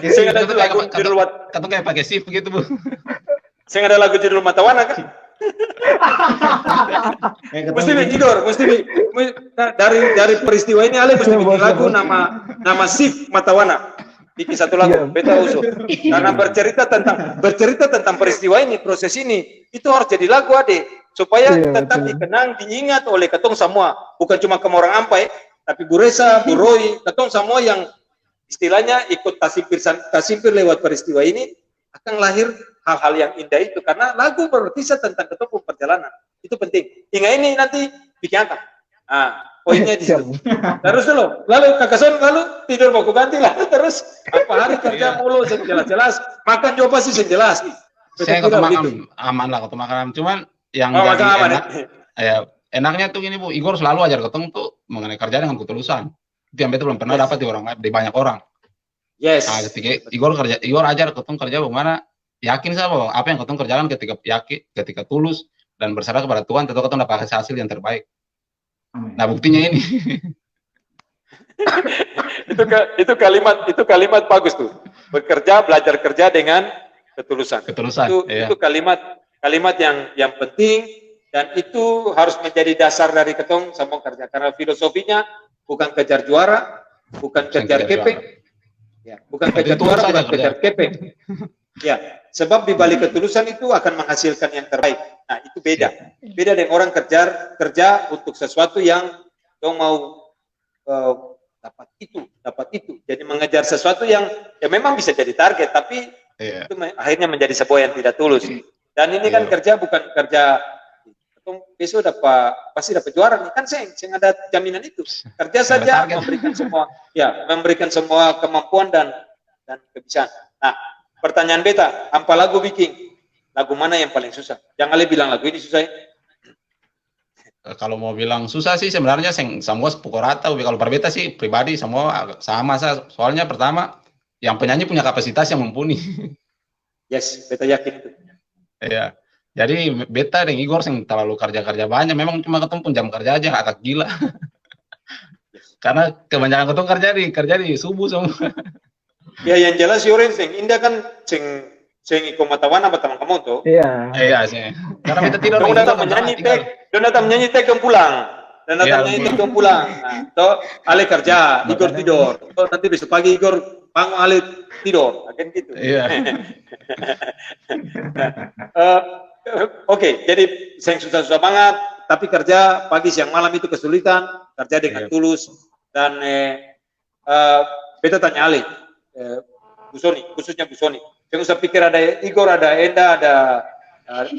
Saya ada lagu judul kata kayak pakai shift gitu Bu. Saya ada lagu judul matawana kan? Mesti tidur, dari peristiwa ini Ale mesti bikin lagu nama shift matawana. Bikin satu lagu, beta usul. Karena bercerita tentang peristiwa ini, proses ini, itu harus jadi lagu Ade, supaya tetap dikenang, diingat oleh ketong semua, bukan cuma kamu orang Ampai, tapi Bu Resa, Bu Roy, ketong semua yang istilahnya ikut tasimpir lewat peristiwa ini, akan lahir hal-hal yang indah itu, karena lagu berkisah tentang ketong perjalanan, itu penting. Hingga ini nanti bikin apa? Poinnya di situ. Terus dulu, lalu Kakason lalu tidur mau ganti lah, terus apa hari kerja mulu jelas-jelas, makan juga pasti jelas. Saya ketemu makan aman lah, ketemu makan cuman yang jadi enak, enaknya tuh gini Bu, Igor selalu ajar ketemu tuh mengenai kerja dengan ketulusan. Itu yang betul belum pernah dapat di banyak orang. Yes. Nah, ketika Igor ajar ketemu kerja bagaimana, yakin saya bahwa apa yang ketemu kerjakan ketika tulus dan berserah kepada Tuhan, tentu ketemu dapat hasil yang terbaik. Nah buktinya ini. itu kalimat bagus tuh. Belajar kerja dengan ketulusan. Itu kalimat yang penting, dan itu harus menjadi dasar dari ketong semua kerja. Karena filosofinya bukan kejar juara, bukan kejar kepeng. Ya, bukan kejar juara, bukan kejar kepeng. Ya, sebab di balik ketulusan itu akan menghasilkan yang terbaik. Nah, itu beda. Beda dengan orang kerja untuk sesuatu yang dong mau dapat itu. Jadi mengejar sesuatu yang memang bisa jadi target, tapi itu akhirnya menjadi sebuah yang tidak tulus. Dan ini kan kerja bukan kerja besok pasti dapat juara nih, kan saya ada jaminan itu. Kerja saja memberikan semua kemampuan dan kebiasaan. Nah, pertanyaan beta, apa lagu bikin? Lagu mana yang paling susah? Jangan Ale bilang lagu ini susah. Kalau mau bilang susah sih sebenarnya semua pukul rata. Kalau per beta sih pribadi semua sama. Soalnya pertama, yang penyanyi punya kapasitas yang mumpuni. Yes, beta yakin itu. Iya. Jadi beta dan Igor yang terlalu kerja banyak, memang cuma ketemu pun jam kerja aja agak gila. Karena kebanyakan ketemu kerja di subuh semua. Ya yang jelas Yoren sing indah kan sing iko matawana batang kamu tuh. Iya sih. Karena beta tidur. Dong datang menyanyi tek dong pulang. Dan datang menyanyi tek dong pulang. Nah, toh Ale kerja, Igor tidur. Toh nanti besok pagi Igor bangun Ale tidur. Akan gitu. Iya. Oke, jadi saya susah-susah banget, tapi kerja pagi siang malam itu kesulitan, kerja dengan tulus, dan beta tanya Ale, Bu Soni, khususnya Bu Soni, saya usah pikir ada Igor, ada Enda,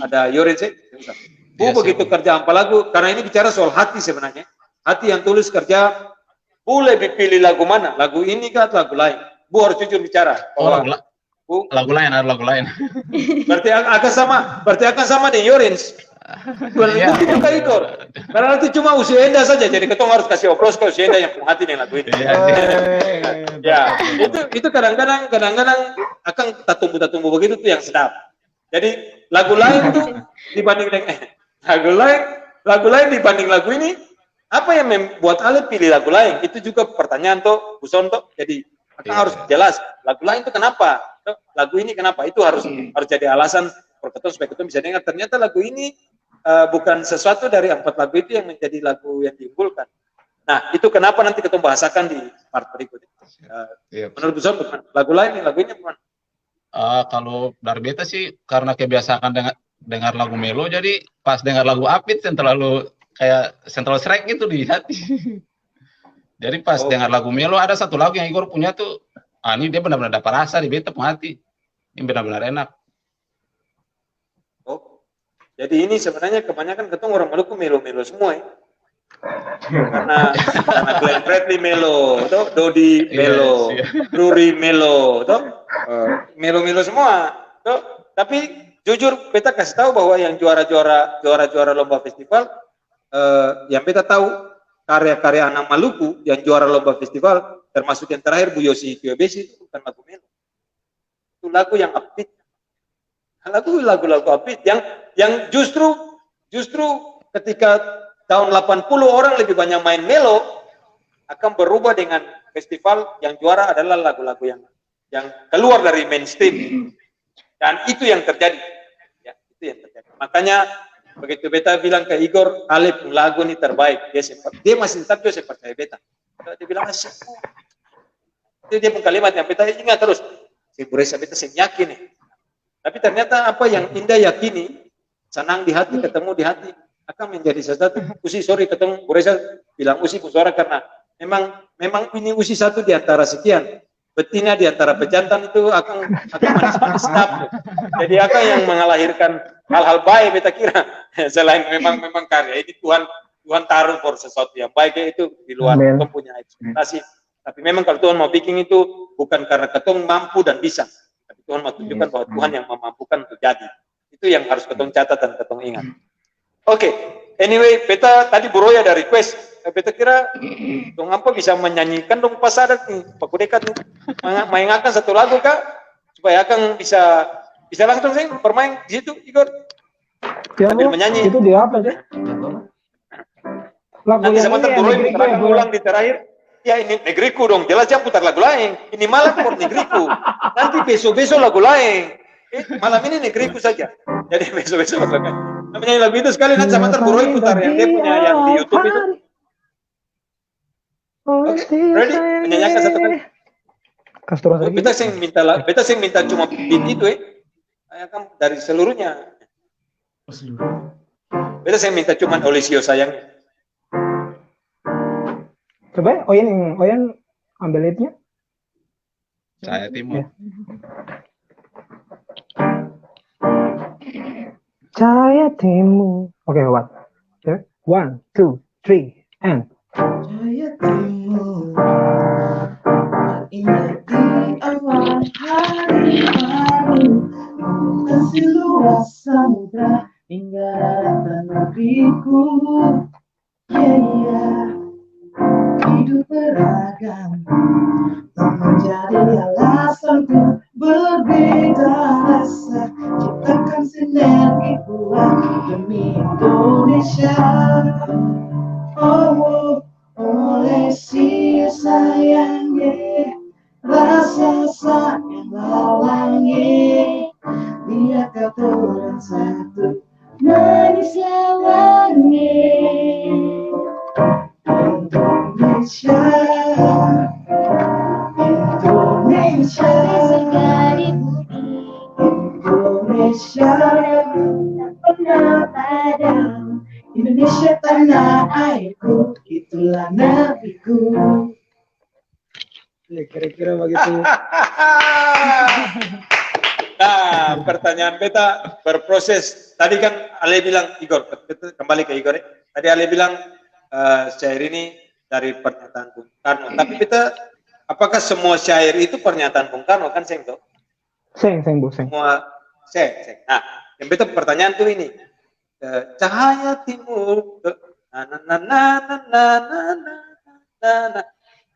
ada Yoren, Bu begitu kerja apa lagu, karena ini bicara soal hati sebenarnya, hati yang tulus kerja Bu lebih pilih lagu mana? Lagu ini kah atau lagu lain? Bu harus jujur bicara. Oh, Bu, lagu lain, ada lagu lain. berarti akan sama dengan Yorins. Iya. Itu Kak Igor. Karena nanti cuma usia Enda saja, jadi ketong harus kasih oplos ke usia Enda yang punya hati dengan lagu ini. Ya, itu kadang-kadang akan tak tumbuh begitu tuh yang sedap. Jadi lagu lain tuh dibanding lagu lain dibanding lagu ini, apa yang membuat Ale pilih lagu lain? Itu juga pertanyaan tuh, Bu Sonto. Jadi akan harus jelas lagu lain itu kenapa, lagu ini kenapa? Itu harus jadi alasan supaya ketong bisa dengar. Ternyata lagu ini bukan sesuatu dari 4 lagu itu yang menjadi lagu yang diunggulkan. Nah, itu kenapa nanti ketong bahasakan di part berikutnya. Menurut Bu Sonto, lagu lain, lagu ini bukan? Kalau dari beta sih karena kebiasaan dengar lagu melo, jadi pas dengar lagu Apit yang terlalu kayak Central Strike gitu di hati. Jadi pas dengar lagu melo, ada satu lagu yang Igor punya tuh, ini dia benar-benar dapat rasa di beta punya hati. Ini benar-benar enak. Jadi ini sebenarnya kebanyakan ketemu orang Maluku melo-melo semua ya. Karena Glenn Fredly melo, Dodi melo, Ruri melo, melo-melo semua. Tapi jujur beta kasih tahu bahwa yang juara-juara lomba festival, yang beta tahu karya-karya anak Maluku yang juara lomba festival, termasuk yang terakhir Bu Yosi Kiobesi, itu bukan lagu melo. Itu lagu yang upbeat. Lagu-lagu upbeat yang justru ketika tahun 80 orang lebih banyak main melo, akan berubah dengan festival yang juara adalah lagu-lagu yang keluar dari mainstream. Dan itu yang terjadi. Ya, itu yang terjadi. Makanya begitu beta bilang ke Igor, Ale lagu ini terbaik. Dia masih tetap dia percaya beta. Dia bilang asyik. Itu dia pun kalimat yang beta ingat terus. Si Buresa beta yakin nih. Tapi ternyata apa yang Indah yakini, senang di hati, ketemu di hati, akan menjadi sesuatu. Usi, sorry, ketemu Buresa bilang Usi suara karena memang ini Usi satu di antara sekian. Betina di antara pejantan itu akan manis-manis sedap. Jadi akan yang mengalahirkan hal-hal baik beta kira. Selain memang karya ini Tuhan taruh for sesuatu yang baik itu di luar ketong punya ekspektasi. Tapi memang kalau Tuhan mau bikin itu bukan karena ketong mampu dan bisa. Tuhan mau tunjukkan bahwa Tuhan yang memampukan untuk jadi. Itu yang harus ketong catat dan ketong ingat. Oke, anyway, beta tadi Buroya ada request. Beta kira dong apa bisa menyanyikan dong pas ada nih Pak Kudekat nih. Mainkan satu lagu kak supaya akan bisa langsung sih bermain di situ Igor. Ya, sambil menyanyi. Itu dia apa sih? Lagu nanti yang sebentar ini Buroya Negriku akan ulang di terakhir. Ya ini negeriku dong, jelas jangan putar lagu lain. Ini malam for negeriku. Nanti besok-besok lagu lain. Malam ini negeriku saja. Jadi besok-besok lagu lain. Namanya lagu itu sekali nanti sama Buroy putar yang dia punya yang di YouTube itu. Oke, ready? Menyanyikan satu kali. Beta sing minta cuma beat itu kan dari seluruhnya. Beta sing minta cuma Olesio sayangnya. Coba Oyan ambil liatnya. Cahaya Timur. Cahaya Timur. Oke, what? 1, 2, 3, and. Cahaya Timur, indah di awal hari baru, kasih luas samudra hingga daratan negeriku. Hidup beragam tak menjadi alasan untuk berbeda rasa. Ciptakan sinergi kuat demi Indonesia. Oleh sayangnya rasa sayang lawangi. Lihat kata satu manisnya wangi. Indonesia sekali bumi. Indonesia tak pernah padam. Indonesia tanah airku, itulah nabiku. Ya, kira-kira begitu. Nah, pertanyaan beta berproses. Tadi kan Ale bilang Igor, kembali ke Igor. Tadi Ale bilang syair ini dari pernyataan Bung Karno. Tapi kita, apakah semua syair itu pernyataan Bung Karno kan seng toh? Seng Bu, seng. Semua seng. Nah, yang beta pertanyaan tuh ini, cahaya timur,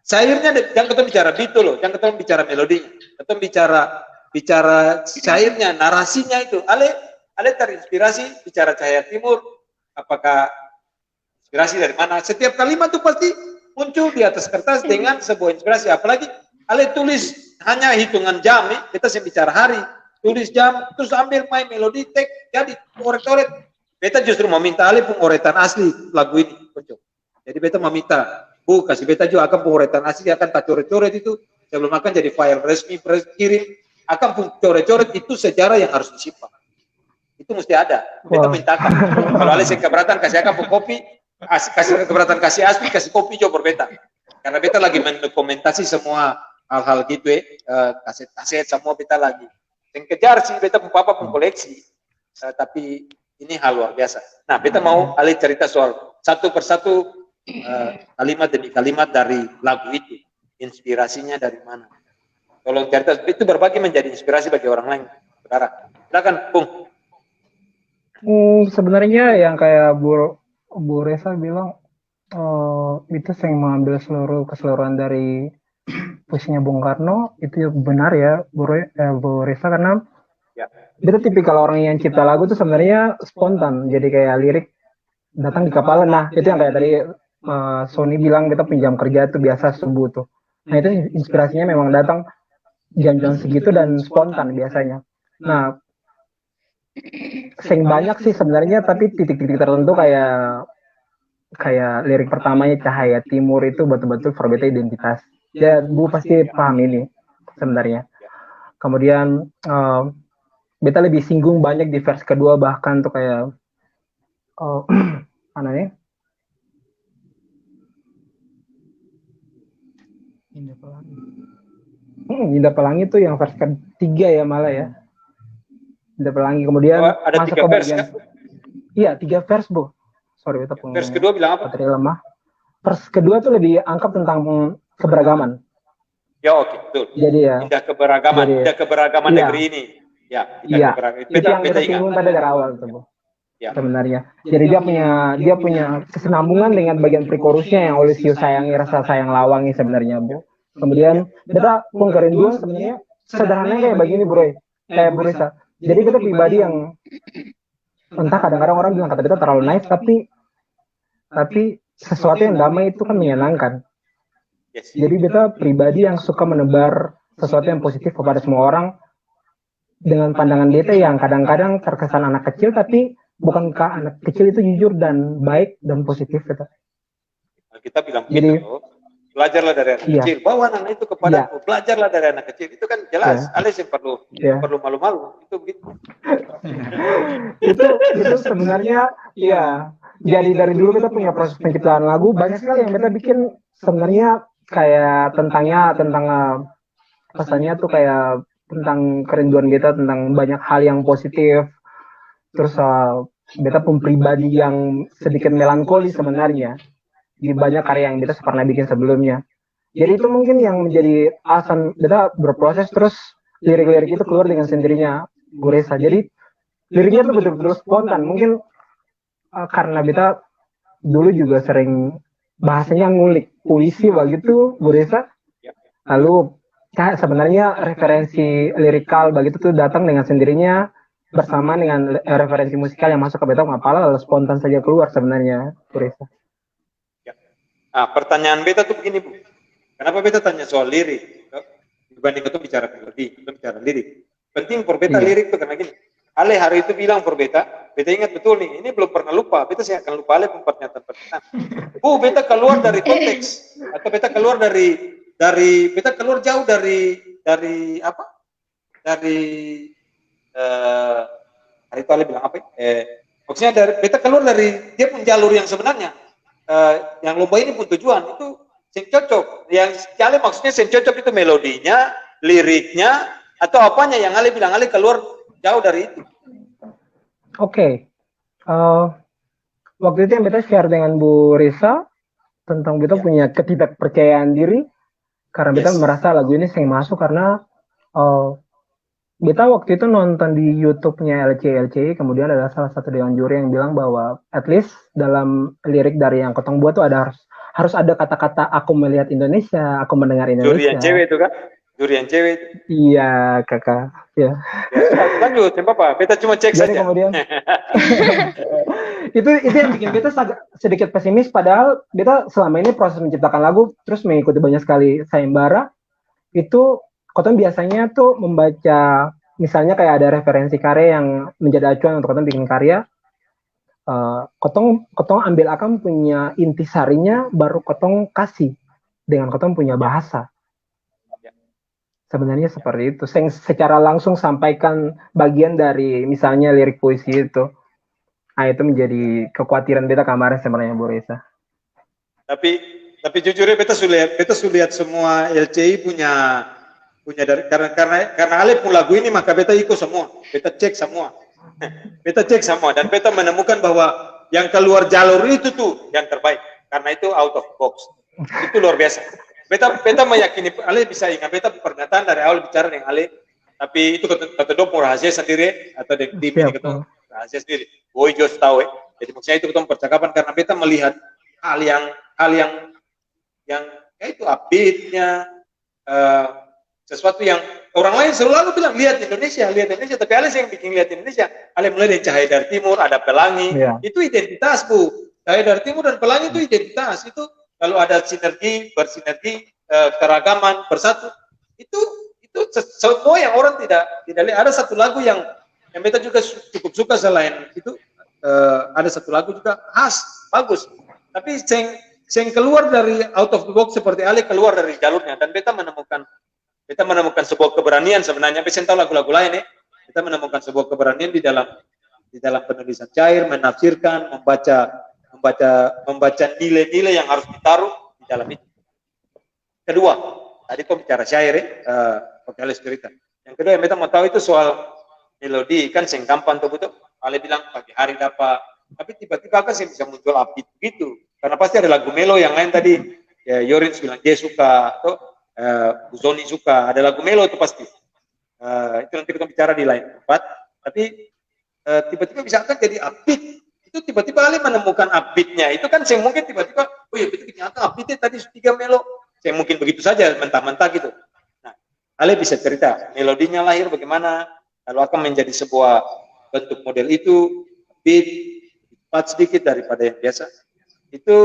syairnya jangan ketemu bicara beat loh, jangan ketemu bicara melodinya, ketemu bicara syairnya, narasinya itu. Ale terinspirasi bicara cahaya timur, apakah inspirasi dari mana? Setiap kalimat itu pasti muncul di atas kertas dengan sebuah inspirasi. Apalagi Ale tulis hanya hitungan jam nih, kita bicara hari, tulis jam, terus ambil main melodi, tek, jadi oret-oret. Beta justru meminta Ale pengoretan asli lagu ini, muncul. Jadi beta meminta, Bu, kasih beta juga akan pengoretan asli, akan tak coret-coret itu, sebelum akan jadi file resmi, kirim, akan coret-coret itu sejarah yang harus disimpan. Itu mesti ada. Beta mintakan. Kalau Ale yang keberatan, kasih akan kopi, kasih keberatan, kasih asli, kasih kopi juga berbeta. Karena beta lagi mendokumentasi semua hal-hal gitu kaset-kaset semua beta lagi. Yang kejar sih beta papa koleksi, tapi ini hal luar biasa. Nah, beta mau Ale cerita soal satu persatu kalimat demi kalimat dari lagu itu. Inspirasinya dari mana? Tolong cerita, itu berbagi menjadi inspirasi bagi orang lain. Saudara, silakan, Bung. Sebenarnya yang kayak Bu Resa bilang, itu yang mengambil keseluruhan dari puisinya Bung Karno, itu benar ya Bu Resa, karena beta tipikal orang yang cipta lagu itu sebenarnya spontan, jadi kayak lirik datang di kepala. Nah, itu yang kayak tadi Sony bilang, kita pinjam kerja itu biasa subuh tuh. Nah, itu inspirasinya memang datang jam-jam segitu dan spontan biasanya. Nah, sing banyak sih sebenarnya, tapi titik-titik tertentu kayak lirik pertamanya Cahaya Timur itu betul-betul for beta identitas. Ya, Bu pasti paham ini sebenarnya. Kemudian beta lebih singgung banyak di vers kedua, bahkan tuh kayak mana nih? Indah Pelangi itu yang vers ketiga ya malah ya. Indah Pelangi. Kemudian ada masuk ke vers kan? Iya, 3 vers, Bu. Sorry, beta vers kedua bilang apa? Lemah. Vers kedua tuh lebih angkat tentang keberagaman. Ya, oke, betul. Jadi ya. Indah keberagaman iya. negeri ini. Ya, iya. Itu yang kita singgung tadi dari awal tuh, Bu. Ya. Sebenarnya. Jadi dia punya kesenambungan dengan bagian pre-chorusnya yang oleh siu sayangi rasa sayang lawangi sebenarnya, Bu. Kemudian beta kerinduan sebenarnya sederhananya kayak begini, Bro. Kayak Bu Risa. Jadi kita pribadi yang entah kadang-kadang orang bilang kata beta terlalu nice, tapi sesuatu yang damai itu kan menyenangkan. Jadi beta pribadi yang suka menebar sesuatu yang positif kepada semua orang dengan pandangan beta yang kadang-kadang terkesan anak kecil, tapi bukankah anak kecil itu jujur dan baik dan positif, beta? Kita bilang gitu, belajarlah dari anak kecil. Bawa anak itu kepada aku, belajarlah dari anak kecil. Itu kan jelas. Alias yang perlu malu-malu. Itu begitu. itu sebenarnya ya. Jadi dari dulu kita punya proses penciptaan lagu banyak sekali yang kita bikin sebenarnya kayak tentang pesannya tuh kayak tentang kerinduan kita tentang banyak hal yang positif. Terus beta pun pribadi yang sedikit melankoli sebenarnya di banyak karya yang beta pernah bikin sebelumnya. Jadi itu mungkin yang menjadi alasan beta berproses, terus lirik-lirik itu keluar dengan sendirinya, Bu Resa. Jadi liriknya tuh betul-betul spontan. Mungkin karena beta dulu juga sering bahasanya ngulik puisi begitu, Bu Resa. Lalu sebenarnya referensi lirikal begitu tuh datang dengan sendirinya bersama dengan referensi musikal yang masuk ke beta ngapala, lalu spontan saja keluar sebenarnya, Bu Resa. Nah, pertanyaan beta tuh begini, Bu. Kenapa beta tanya soal lirik? Dibanding itu bicara melodi, itu bicara lirik. Penting for beta lirik tuh karena gini. Ale hari itu bilang for beta ingat betul nih, ini belum pernah lupa. Beta saya akan lupa Ale pernyataan. Bu, beta keluar dari konteks atau beta keluar dari beta keluar jauh dari apa? Dari hari itu Ale bilang apa? Maksudnya beta keluar dari dia pun jalur yang sebenarnya. Yang lomba ini pun tujuan itu yang cocok. Yang Ale maksudnya yang cocok itu melodinya, liriknya, atau apanya yang Ale bilang Ale keluar jauh dari itu. Oke. Waktu itu yang beta share dengan Bu Risa, tentang beta punya ketidakpercayaan diri karena beta merasa lagu ini sing masuk karena beta waktu itu nonton di YouTube-nya LCI, kemudian ada salah satu dewan juri yang bilang bahwa at least dalam lirik dari yang Kotong buat tuh harus ada kata-kata aku melihat Indonesia, aku mendengar Juri Indonesia. yang cewek itu kan? Juri yang cewek itu. Iya, kakak. Ya. Lanjut, apa? Beta cuma cek Jadi saja. kemudian itu yang bikin beta sedikit pesimis, padahal beta selama ini proses menciptakan lagu terus mengikuti banyak sekali sayembara. Itu Kotong biasanya tuh membaca, misalnya kayak ada referensi karya yang menjadi acuan untuk Kotong bikin karya. Kotong ambil akan punya intisarinya, baru Kotong kasih dengan Kotong punya bahasa. Sebenarnya seperti itu. Secara langsung sampaikan bagian dari misalnya lirik puisi itu. Nah, itu menjadi kekhawatiran beta kemarin sebenarnya, Bu Reza. Tapi jujur ya beta sudah lihat semua LCI punya dari karena Ale pun lagu ini maka beta ikut semua, beta cek semua. Beta cek semua dan beta menemukan bahwa yang keluar jalur itu tuh yang terbaik karena itu out of box. Itu luar biasa. Beta meyakini Ale bisa ingat beta pernyataan dari awal bicara dengan Ale, tapi itu kata dong rahasia sendiri atau di tim ini ketemu rahasia sendiri. Boy Jos tahu Jadi maksudnya itu ketemu percakapan karena beta melihat hal yang ya itu update-nya sesuatu yang orang lain selalu bilang lihat Indonesia, tapi Ale yang bikin lihat Indonesia. Ale mulai dari Cahaya dari Timur, ada Pelangi, itu identitas Bu. Cahaya dari Timur dan Pelangi itu identitas. Itu kalau ada bersinergi, keragaman, bersatu, itu semua yang orang tidak lihat. Ada satu lagu yang beta juga cukup suka selain itu, ada satu lagu juga khas, bagus. Tapi yang keluar dari out of the box seperti Ale keluar dari jalurnya dan beta menemukan sebuah keberanian sebenarnya. Beta tahu lagu-lagu lain kita menemukan sebuah keberanian di dalam penulisan cair, menafsirkan, membaca nilai-nilai yang harus ditaruh di dalam itu. Kedua, tadi kau bicara syair pakai Ale cerita. Yang kedua yang beta mau tahu itu soal melodi, kan sing gampang tuh betul. Ale bilang pagi hari dapat, tapi tiba-tiba kan sih bisa muncul upbeat begitu. Karena pasti ada lagu melo yang lain tadi, ya Yorin bilang dia suka, atau Bu Zoni suka, ada lagu melo itu pasti. Itu nanti kita bicara di lain tempat. Tapi tiba-tiba bisa kan jadi upbeat. Itu tiba-tiba Ale menemukan upbeatnya. Itu kan yang mungkin tiba-tiba, oh ya betul ternyata upbeatnya tadi 3 melo. Yang mungkin begitu saja, mentah-mentah gitu. Nah, Ale bisa cerita, melodinya lahir bagaimana, lalu akan menjadi sebuah bentuk model itu, beat, cepat sedikit daripada yang biasa. Itu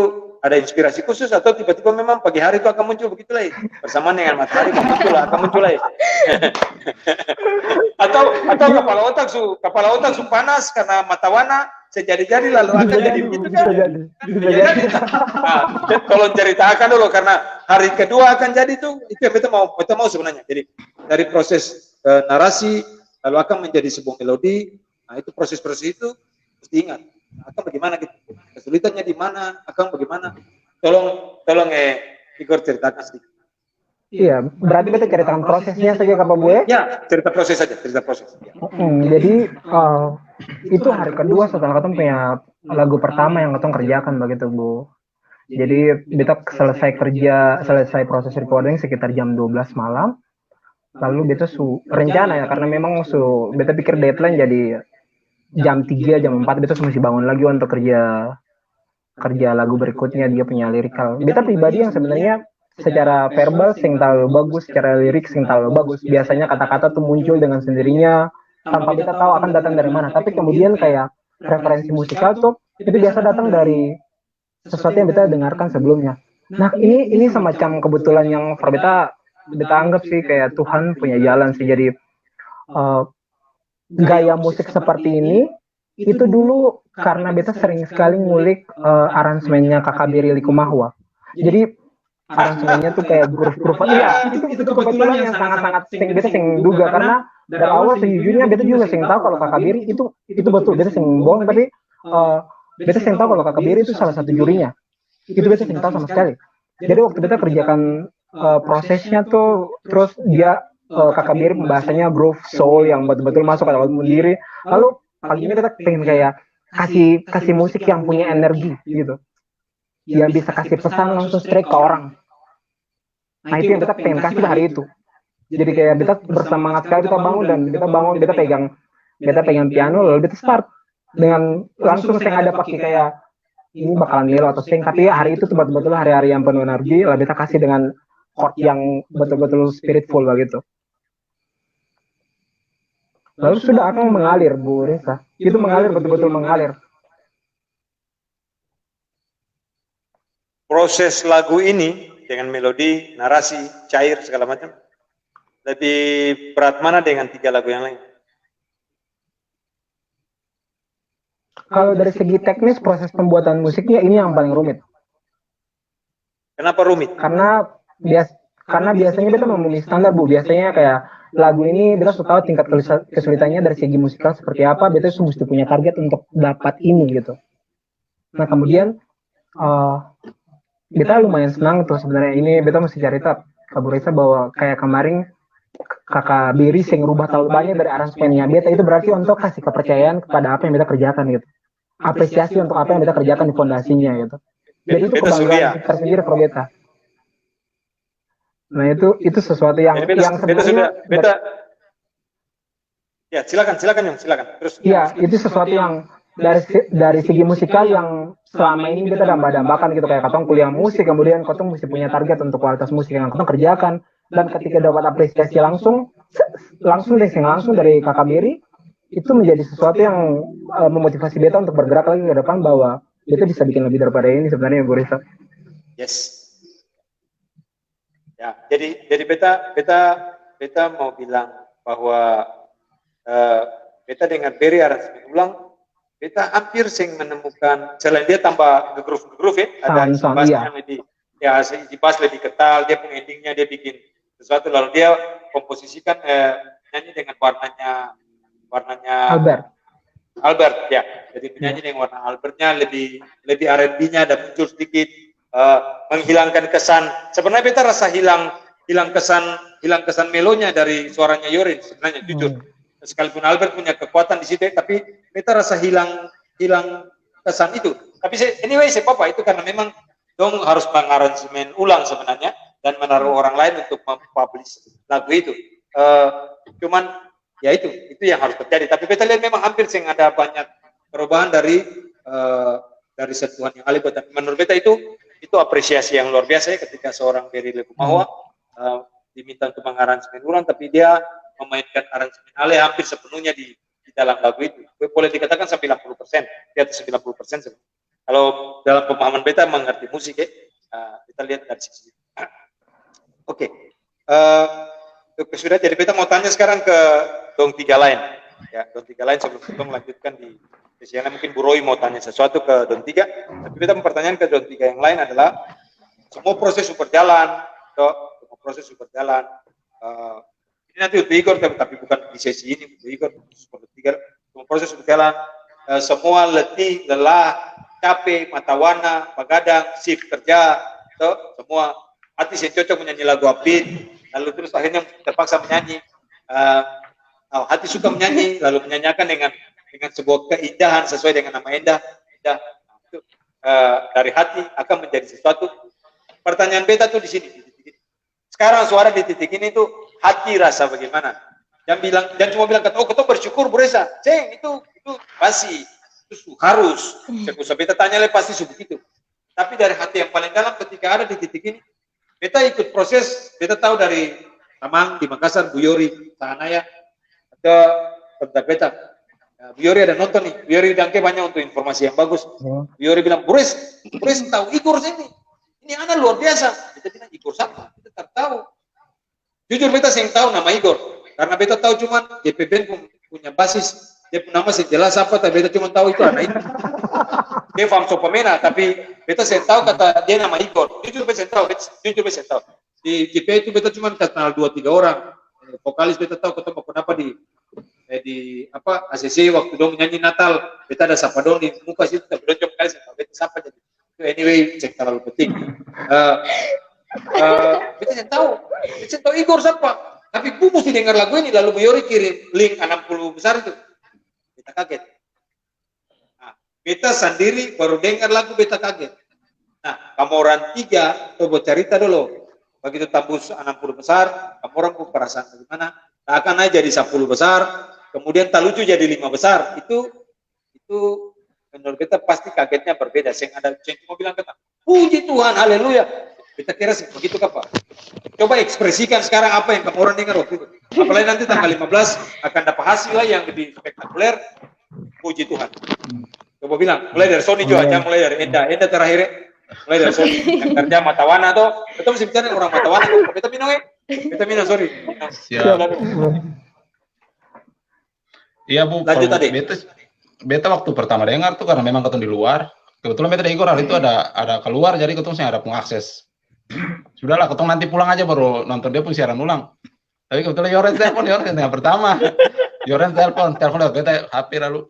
ada inspirasi khusus atau tiba-tiba memang pagi hari itu akan muncul begitu lah bersamaan dengan matahari akan muncul lah atau kepala otak su panas karena mata warna sejadi-jadi lalu akan jadi begitu kan tolong ceritakan dulu karena hari kedua akan jadi itu yang kita mau sebenarnya. Jadi dari proses narasi lalu akan menjadi sebuah melodi. Nah itu proses itu mesti ingat akan bagaimana gitu, kesulitannya di mana, akan bagaimana, tolong Igor ceritakan sedikit. Iya, berarti kita ceritakan prosesnya saja Kak Bu. Ya, cerita proses saja, cerita proses. Jadi itu hari kedua setelah ketemu punya lagu pertama yang ketemu kerjakan begitu Bu. Jadi kita selesai proses recording sekitar jam 12 malam. Lalu beta rencana ya karena memang beta pikir deadline jadi jam 3, jam 4 beta masih bangun lagi untuk kerja lagu berikutnya, dia punya lirikal. Beta pribadi yang sebenarnya secara verbal sing terlalu bagus, secara lirik sing terlalu bagus. Biasanya kata-kata tuh muncul dengan sendirinya tanpa beta tahu akan datang dari mana. Tapi kemudian kayak referensi musikal tuh itu biasa datang dari sesuatu yang beta dengarkan sebelumnya. Nah ini semacam kebetulan yang beta anggap sih kayak Tuhan punya jalan sih. Jadi gaya musik seperti ini itu dulu karena beta sering sekali ngulik aransemennya Kakak Biri Likumahwa. Jadi aransemennya tuh kayak groove-groove. Iya, itu kebetulan yang sangat-sangat beta sing duga karena dari awal sejujurnya beta juga sing tahu kalau Kakak Biri itu betul beta sing bohong, tapi beta sing tahu kalau Kakak Biri itu salah satu jurinya. Itu beta sing tahu sama sekali. Jadi waktu beta kerjakan prosesnya tuh terus dia Kakak Biri pembahasannya groove soul yang betul-betul masuk ke dalam diri. Lalu pagi ini kita pengen kayak kasih musik yang punya energi gitu. yang bisa kasih pesan langsung straight ke orang. Nah itu yang beta pengen kasih hari itu. Jadi kayak beta bersemangat sekali kita bangun dan beta pegang piano lalu beta start dengan langsung saya ada pakai kayak ini bakalan melo atau sing, tapi hari itu tuh betul-betul hari-hari yang penuh energi, lalu beta kasih dengan chord yang betul-betul spiritful begitu. Lalu sudah akan mengalir, Bu Reza. Itu mengalir, betul-betul mengalir. Proses lagu ini dengan melodi, narasi, cair segala macam lebih berat mana dengan 3 lagu yang lain? Kalau dari segi teknis proses pembuatan musiknya ini yang paling rumit. Kenapa rumit? Karena biasanya beta memenuhi standar, Bu. Biasanya kayak lagu ini beta sudah tahu tingkat kesulitannya dari segi musikal seperti apa, beta mesti punya target untuk dapat ini gitu. Nah kemudian beta lumayan senang tuh sebenarnya ini beta mesti cerita ke Bu Reza bahwa kayak kemarin kakak Biri yang rubah terlalu banyak dari aransemennya beta, itu berarti untuk kasih kepercayaan kepada apa yang beta kerjakan gitu, apresiasi untuk apa yang beta kerjakan di fondasinya gitu. Jadi itu kebanggaan tersendiri pro beta. Nah itu sesuatu yang beta ya silakan terus. Iya itu sesuatu yang dari segi musikal yang selama ini beta dambakan gitu, kayak katong kuliah musik kemudian katong mesti punya target untuk kualitas musik yang katong kerjakan, dan ketika dapat apresiasi langsung dari kakak Biri, itu menjadi sesuatu yang memotivasi beta untuk bergerak lagi ke depan bahwa beta bisa bikin lebih daripada ini sebenarnya, Bu Reza. Yes. Ya, jadi beta mau bilang bahwa beta dengan Beri aransemen ulang, beta hampir sing menemukan, selain dia tambah nge-groove ya, ada isi bassnya yang lebih, ya isi bass lebih kental, dia punya endingnya, dia bikin sesuatu, lalu dia komposisikan nyanyi dengan warnanya Albert ya, jadi menyanyi dengan warna Albertnya lebih R&B-nya ada muncul sedikit, menghilangkan kesan, sebenarnya beta rasa hilang kesan melonya dari suaranya Yorin sebenarnya, jujur. Sekalipun Albert punya kekuatan di situ, tapi beta rasa hilang kesan itu. Tapi anyway, apa itu karena memang dong harus mengaransemen ulang sebenarnya dan menaruh orang lain untuk mempublish lagu itu. Cuman ya itu yang harus terjadi. Tapi beta lihat memang hampir sing ada banyak perubahan dari sentuhan yang Albert. Dan menurut beta itu apresiasi yang luar biasa ya, ketika seorang Beri Lekumawa diminta untuk mengaransemen ulang, tapi dia memainkan aransemen Ale hampir sepenuhnya di dalam lagu itu. Boleh dikatakan 90%, di atas 90%. Kalau dalam pemahaman beta mengerti musik ya, kita lihat dari sisi itu. Oke. Sudah, jadi beta mau tanya sekarang ke dong 3 lain. Ya, dong 3 lain sebelum kita melanjutkan di sesi yang lain. Mungkin Bu Roy mau tanya sesuatu ke dong 3, tapi beta mau pertanyaan ke dong 3 yang lain adalah, semua proses berjalan, ini nanti untuk Igor, tapi bukan di sesi ini, untuk Igor, semua proses berjalan, semua letih, lelah, capek, mata warna, begadang, shift kerja, semua hati yang cocok menyanyi lagu upbeat, lalu terus akhirnya terpaksa menyanyi, hati suka menyanyi, lalu menyanyikan dengan sebuah keindahan sesuai dengan nama indah, dari hati akan menjadi sesuatu. Pertanyaan beta tuh di sini. Sekarang suara di titik ini tuh hati rasa bagaimana? Jangan cuma bilang kata, kita bersyukur Bu Reza. Itu pasti itu harus. Saya beta tanya pasti begitu. Tapi dari hati yang paling dalam ketika ada di titik ini, beta ikut proses. Beta tahu dari Tamang di Makassar, Bu Yori, Sahanaya, ada kontak beta. Bu Yori ada nonton nih. Bu Yori dangke banyak untuk informasi yang bagus. Bu Yori bilang, Bu Reza tahu Igor sini. Ini anak luar biasa. Kita bilang Igor siapa? Kita tak tahu. Jujur beta yang tahu nama Igor, karena beta tahu cuma JPBN punya basis, dia punya nama jelas apa, tapi beta cuma tahu itu anak itu. Dia faham Sopamena, tapi beta yang tahu kata dia nama Igor. Jujur beta yang tahu. Di JPBN itu beta cuma kenal 2-3 orang. Vokalis beta tahu ketemu kenapa di ACC waktu dong menyanyi Natal, beta ada sapa dong di muka situ, tapi dong cuma kali beta sapa jadi. Anyway, cek terlalu penting. Beta yang tahu Igor siapa, tapi ku mesti dengar lagu ini, lalu Bu Yori kirim link 60 besar itu, beta kaget. Beta sendiri baru dengar lagu beta kaget. Nah, kamu orang 3 coba cerita dulu. Begitu tembus 60 besar, kamu orang pun perasaan bagaimana? Tak akan naik jadi 10 besar, kemudian tak lucu jadi 5 besar. Itu menurut kita pasti kagetnya berbeda. Yang ada yang mau bilang kata, puji Tuhan, haleluya. Kita kira sih begitu Pak. Coba ekspresikan sekarang apa yang kamu orang dengar waktu itu. Apalagi nanti tanggal 15 akan dapat hasil lah yang lebih spektakuler. Puji Tuhan. Coba bilang, mulai dari Sony juga, jangan mulai dari Enda terakhir. Mulai dari Sony, yang kerja Matawana tuh, kita mesti bicara orang Matawana tuh. Kita minum, sorry. Siap. Iya Bu, lanjut tadi. Beta waktu pertama dengar tuh karena memang ketemu di luar. Kebetulan beta di Igor hari itu ada keluar, jadi ketemu saya ada pengakses. Sudahlah, ketemu nanti pulang aja baru nonton dia pun siaran ulang. Tapi kebetulan Yoren telepon yang pertama. Yoren telepon lewat beta HP lalu.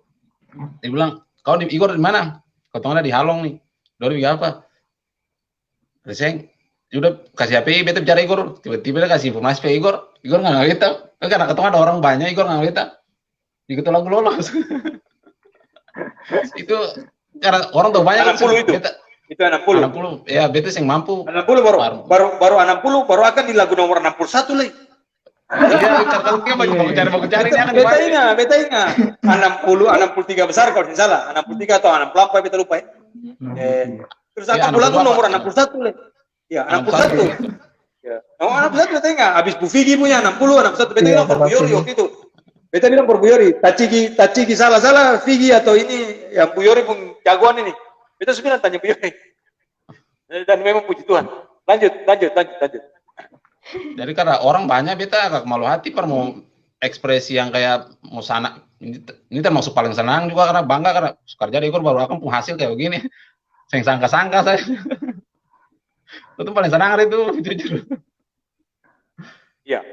Dia bilang, kau di Igor di mana? Ketemu di Halong nih. Dori bilang apa? Reseng, udah kasih HP, beta bicara Igor. Tiba-tiba dia kasih informasi ke Igor. Igor nggak ngerti tahu. Karena ketemu ada orang banyak, Igor nggak ngerti tahu. Ikut lagu lolos. Itu karena orang tuh banyak. 60 itu. Beta, itu 60. 60. Ya, beta yang mampu. 60 baru 60 baru akan di lagu nomor 61 lagi. Iya, kalau dia mau cari dia akan beta ingat. 63 besar kalau tidak salah. 63 atau 68 beta lupa ya. Terus akan lagu nomor 61 lagi. Ya, 61. Ya. Nomor 61 beta ingat. Habis Bu Figi punya 60, 61 beta bilang Buyori waktu itu. Beta bilang per Buyori, Tachiki salah Figi atau ini yang Buyori pun jagoan ini. Beta sebenarnya tanya Buyori. Dan memang puji Tuhan. Lanjut. Jadi karena orang banyak, beta agak malu hati per mau ekspresi yang kayak mau sana. Ini termasuk paling senang juga karena bangga karena kerja di Igor baru akan hasil kayak begini. Saya sangka-sangka saya. Itu paling senang hari itu jujur. Iya.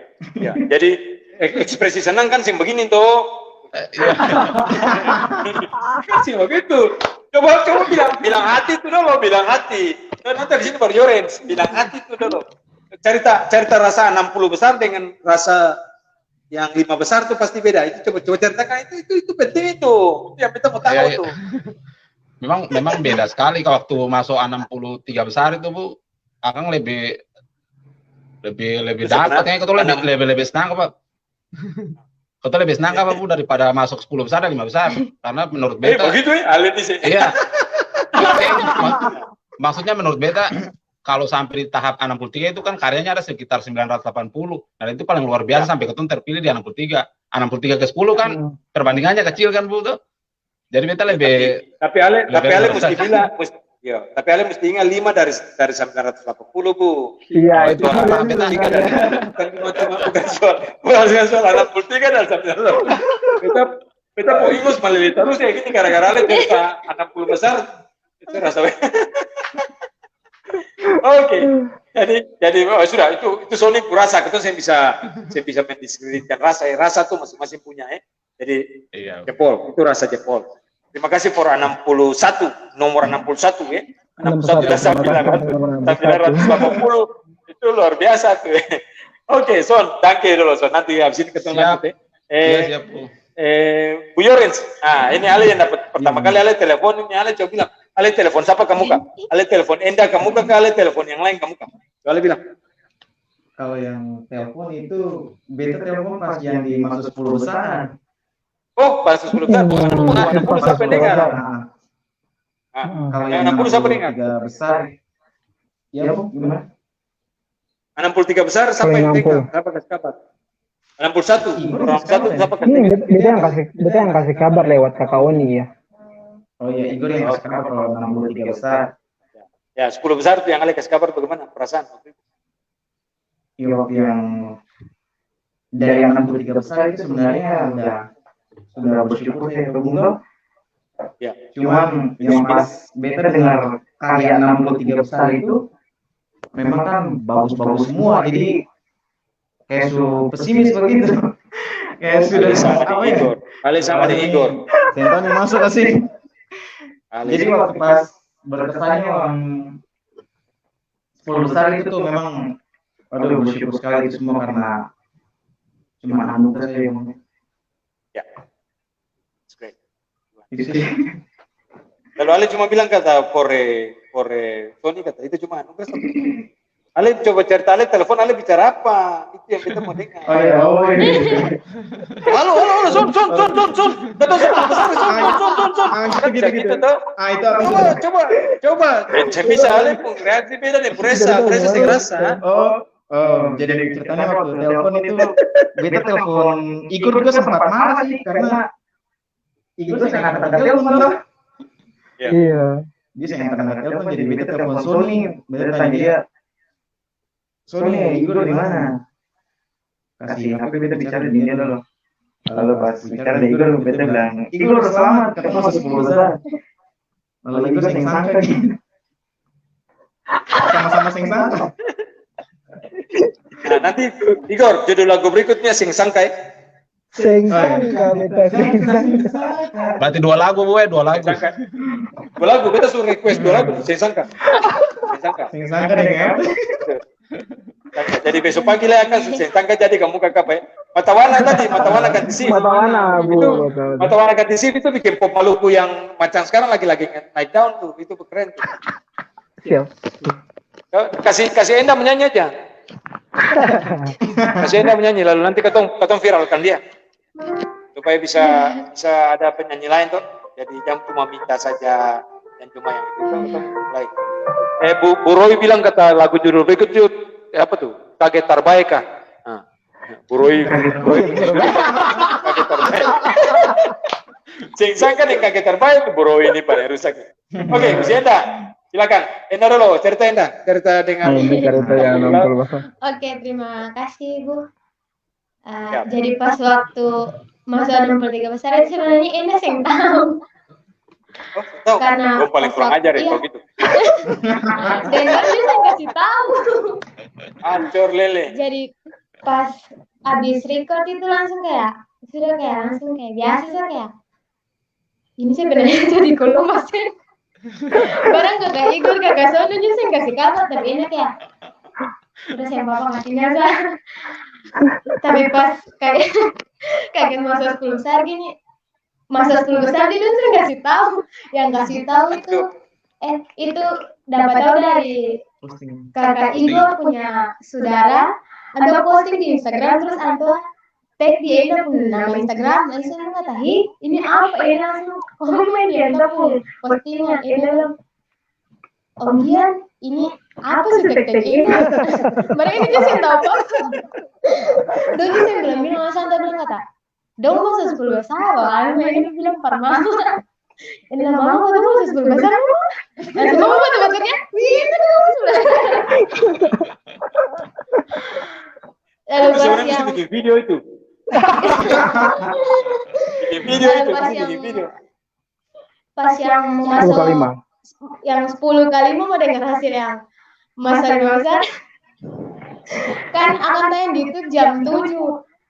Jadi ekspresi senang kan sing begini tuh. Sing begitu. Coba bilang hati itu dulu, bilang hati. Nanti di sini baru Yorens, bilang hati itu dulu. Cerita rasa 60 besar dengan rasa yang 5 besar itu pasti beda. Itu coba ceritakan itu penting itu. Itu yang kita mau tahu itu. Memang beda sekali kalau waktu masuk 63 besar itu Bu. Akang lebih dapat kayaknya ketua lebih senang Pak. Ketua lebih senang apa Bu daripada masuk 10 besar dan 5 besar. Karena menurut beta begitu ya, alit di sini. Iya. Maksudnya menurut beta kalau sampai di tahap 63 itu kan karyanya ada sekitar 980. Dan itu paling luar biasa sampai ketemu terpilih di 63. 63 ke 10 kan perbandingannya kecil kan Bu tuh. Jadi beta lebih tapi Ale mesti bilang tapi Ale mesti ingat 5 dari 980 Bu. Iya, itu beta ingat dari bukan soal 63 dan 980. Beta mau ingus malili terus ya gini gara-gara Ale cerita 60 besar itu rasa. Oke. Jadi sudah itu Sony rasa itu saya bisa mendiskreditkan rasa tuh masing-masing punya Jadi jempol itu rasa jempol. Terima kasih for 61 nomor 61 ya. 61 dan 980 itu luar biasa tuh. Oke, Son, danke dulu Son. Nanti habis ini ketemu nanti. Siap, Bu. Bu Yorens. Nah, ini Ale yang dapat pertama kali Ale telepon ini Ale coba bilang, Ale telepon siapa kamu Kak? Ale telepon Enda kamu Kak? Ale telepon yang lain kamu Kak? Ale bilang. Kalau yang telepon itu beta telepon pas yang di masuk 10 besar. Oh, pas 10 besar. 60 siapa dengar? Kalau yang 60 siapa dengar? 3 besar. Ya, Bu, gimana? 63 besar siapa yang dengar? Siapa kasih kabar? 61 siapa kasih? Beta yang kasih kabar lewat Kakak Oni ya. Oh iya, Igor yang kasih kabar kalau 63 besar. Ya, 10 besar itu yang Ale kasih kabar bagaimana perasaan waktu itu? Iya, yang dari yang 63 besar itu sebenarnya sudah bersyukur saya berbunga. Ya. Cuman yang pas beta dengar karya 63 besar itu memang kan bagus-bagus semua, jadi kayak pesimis begitu. Kayak sudah sama di Igor. Ale sama di Igor. Setan yang masuk ke sini. Jadi waktu pas berkesannya orang 10 besar itu tuh memang aduh bersyukur sekali itu semua karena cuma anugerah saya yang ya. It's great. Itu sih. Lalu Ale cuma bilang kata for ekor Sony kata itu cuma anugerah 1 juta. Ale coba cerita Ale telepon Ale bicara apa? Itu yang kita mau dengar. Oh iya. Halo, Son. Datang Son. Gitu. Ah itu apa? Coba. Saya bisa Ale pun reaksi beda nih, Presa sih rasa. Jadi ceritanya waktu telepon itu, beta telepon Igor juga sempat marah sih karena Igor saya angkat telepon loh. Iya. Dia saya angkat telepon, jadi beta telepon Sony, beta tanya dia, Sony, Igor di mana? Kasih HP beta bicara di dia dulu. Lalu pas bicara di Igor, beta bilang, Igor selamat, ketemu 10 besar. Lalu Igor seng sangka gitu. Sama-sama seng sangka. Nah, nanti Igor judul lagu berikutnya Sing Sangkai. Sing sangka beta sing sangka. Berarti 2 lagu, Bu, 2 lagu. Dua lagu, kita suruh request 2 lagu, Sing Sangka. Seng sangka dengan Jadi besok pagi lah akan Sing Sangka jadi kamu kakak ya. Mata warna ganti sip. Mata warna, Bu. Mata warna ganti sip itu bikin pop Maluku yang macam sekarang lagi naik daun tuh, itu keren tuh. Siap. Kasih Enda menyanyi aja. Kasih Enda menyanyi lalu nanti katong viralkan dia. Supaya bisa ada penyanyi lain tuh. Jadi jangan cuma minta saja dan cuma yang itu katong mulai. Bu Roy bilang kata lagu judul berikut itu apa tuh? Kaget terbaik kah? Nah, Bu Roy kaget terbaik. Sing Sangka yang kaget terbaik Bu Roy ini pada rusak. Oke, Bu Enda. Silakan, Enda dulu, cerita dengan cerita yang nongol bahasa. Oke, terima kasih Bu. Jadi pas waktu masa 23 besar itu sebenarnya Enda yang tahu. Tahu? Karena Gue paling kurang ajar ya kalau gitu. Dan dia saya kasih tahu. Hancur lele. Jadi pas habis record itu langsung kayak biasa sih kayak ini sebenarnya jadi kolom masih. Barang kakak Igor, kakak Sono juga saya kasih kabar, tapi ini kayak udah saya bapak ngasihnya sah. Tapi pas kayak masa 10 besar gini, masa 10 besar dia saya kasih tahu, yang kasih tahu itu dapat tahu dari kakak Igor punya saudara, Anda posting di Instagram terus Anda tag di Enda pun nama Instagram, dan saya kata, ini apa? Enda langsung komen di Enda pun postingan, Enda bilang, Om Gian, ini apa sih tag Enda? Mereka ini dia saya tahu apa. Dong saya bilang, Anda bilang kata, dong masa 10 besar, Enda bilang parma. Enda mau ketemu masa 10 besar, dan semua betul-betulnya, itu dong 10 besar. Lalu pas yang bikin video itu. Bikin video. Pas yang masuk yang 10 kali mau dengar hasil yang masa 5 besar kan akan tayang di YouTube jam 7.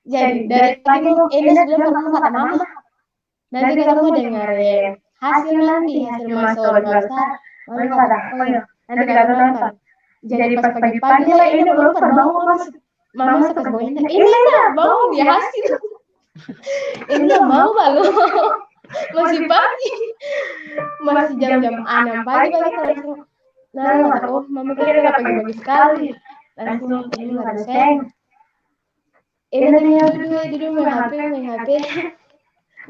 Jadi dari pagi Enda sudah pernah kata mama nanti kita mau dengerin hasil masa 5 besar. Mama kata oh ya nanti kita nonton. Jadi pas pagi-pagi lah Enda baru bangun mama suka Enda bangun dia hasil. Enda mau balu masih pagi, masih jam-jam 6 pagi langsung. Nah, kata mama kira pagi-pagi sekali. Langsung ini kata sayang. Enda duduk main HP.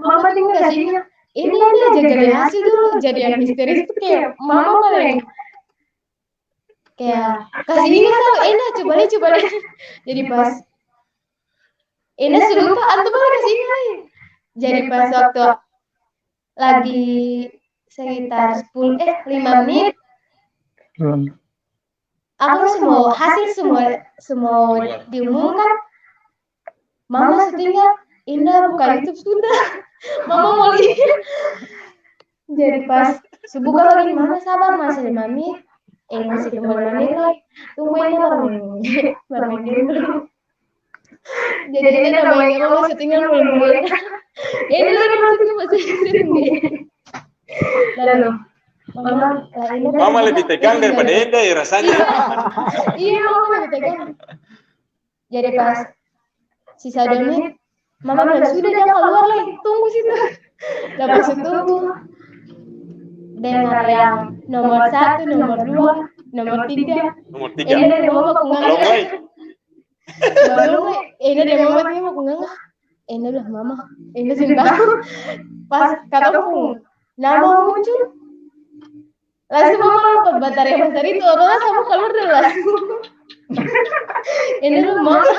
Mama tinggal kasihnya. Ini dia jaga hasil dulu. Jadi yang histeris itu kayak mama paling kayak kasih ini tahu Enda coba deh. Jadi pas Enda lupa antum malah kasih ini. Jadi pas waktu lagi sekitar 5 menit aku semua diumumkan. Mama setinggal Enda buka YouTube sudah. Mama mau lihat. Jadi pas subuh lagi mama sabar masih 5 menit. Masih 5 menit lagi. Tunggu Enda baru main game dulu. Jadi Enda main game mama setinggal mulai. Enda lagi masih sering deh. Lalu Mama lebih tegang daripada Enda ya rasanya. Iya mama lebih tegang. Jadi pas sisa 2 menit mama bilang sudah jangan keluar lagi tunggu situ. Lepas tunggu dengar yang nomor 1, nomor 2, nomor 3. Nomor 3. Ini dari mama kunganga. Baru ini dari mama ini mau kunganga. Ini udah mama. Ini sudah pas kata pun nama muncul. Langsung mama lompat baterai besar itu orang sama keluar dulu langsung. Ini udah mama.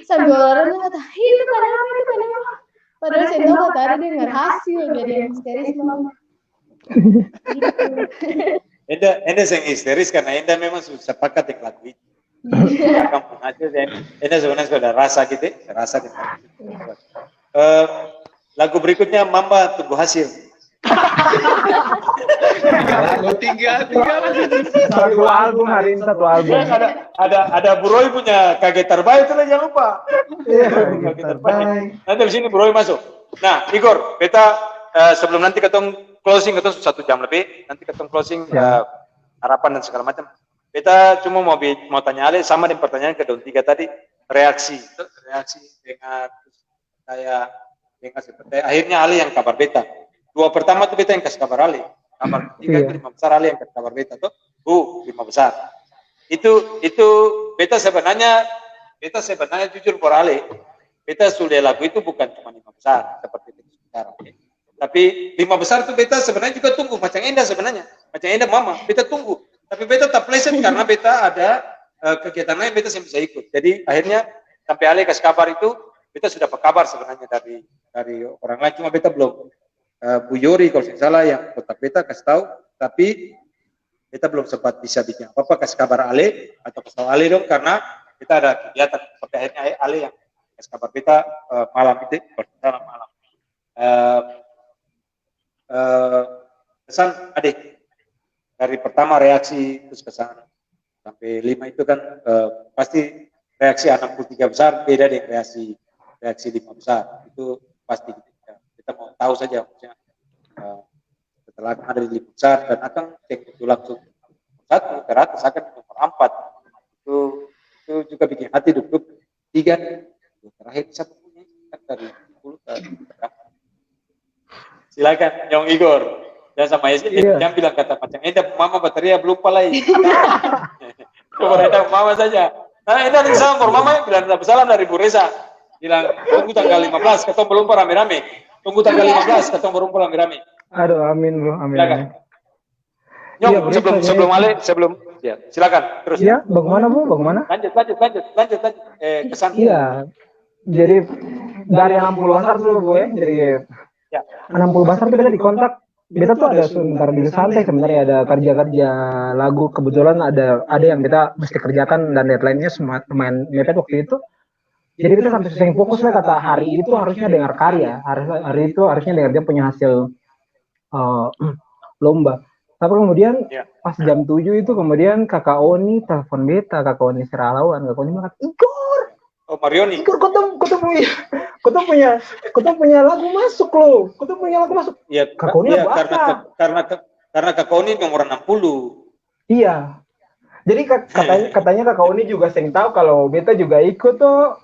Sambil orang kata, itu kenapa? Padahal saya tahu tadi dengar hasil jadi yang histeris mama. Enda yang histeris karena Enda memang sudah sepakat yang lagu itu. Kampung hasil Enda sebenarnya sudah rasa gitu, rasa gitu. Lagu berikutnya Mamba Tunggu Hasil. Lagu tiga Satu album hari ini, satu album. Ada Buroy punya kaget terbaik itu lah, jangan lupa. Kaget terbaik. Nanti di sini Buroy masuk. Nah, Igor, beta sebelum nanti ketemu closing, ketemu 1 jam lebih, nanti ketemu closing harapan dan segala macam. Beta cuma mau tanya Ale sama dengan pertanyaan ke Don 3 tadi, reaksi dengan kayak seperti akhirnya Ale yang kabar beta. 2 pertama tuh beta yang kasih kabar Ale. Kabar 3 itu 5 besar Ale yang kasih kabar beta tuh. 5 besar. Itu beta sebenarnya jujur por Ale. Beta sudah lagu itu bukan cuma 5 besar seperti itu sekarang. Tapi 5 besar tuh beta sebenarnya juga tunggu macam Enda sebenarnya. Macam Enda mama, beta tunggu. Tapi beta tak pleasant karena beta ada kegiatan lain beta yang bisa ikut. Jadi akhirnya sampai Ale kasih kabar itu beta sudah berkabar sebenarnya dari orang lain, cuma beta belum Bu Yori kalau tidak salah yang kontak beta kasih tahu, tapi beta belum sempat bisa bikin apa-apa, kasih kabar Ale atau kasih tahu Ale dong, karena kita ada kegiatan. Sampai akhirnya Ale yang kasih kabar beta malam itu, kalau tidak salah malam. Kesan adik dari pertama reaksi terus kesan sampai 5 itu kan pasti reaksi 63 besar beda dengan reaksi 5 besar, itu pasti kita mau tahu saja maksudnya setelah ada di 5 besar dan akan cek itu langsung 1 teratas akan nomor 4 itu juga bikin hati duduk 3 terakhir 1 punya kan dari 10 ke silakan Nyong Igor dan sama Esi yang bilang kata macam mama bateria belum lagi coba ada mama saja. Nah ini ada salam for mama bilang ada salam dari Bu Reza bilang tunggu tanggal 15 ketemu belum rame-rame, tunggu tanggal 15 ketemu belum rame-rame. Aduh amin bro, amin. Silakan. Nyong sebelum ya silakan terus. Iya, bagaimana Bu? Bagaimana? Lanjut. Kesan. Iya. Jadi dari 60 besar tuh Bu ya, jadi 60 besar tuh beta dikontak. Beta tuh ada sebentar di santai sebenarnya, ada kerja lagu, kebetulan ada yang beta mesti kerjakan dan deadline-nya semua lumayan mepet waktu itu. Jadi beta sampai sering fokus lah, kata hari itu harusnya dengar karya, hari itu harusnya dengar dia punya hasil lomba. Tapi kemudian pas jam 7 itu kemudian kakak Oni telepon beta, kakak Oni Seralawan, kakak Oni bilang, Igor, Marioni, Igor kau punya lagu masuk loh, Iya, kakak Oni karena kakak Oni nomor 60. Iya. Jadi katanya kakak Oni juga sering tahu kalau beta juga ikut tuh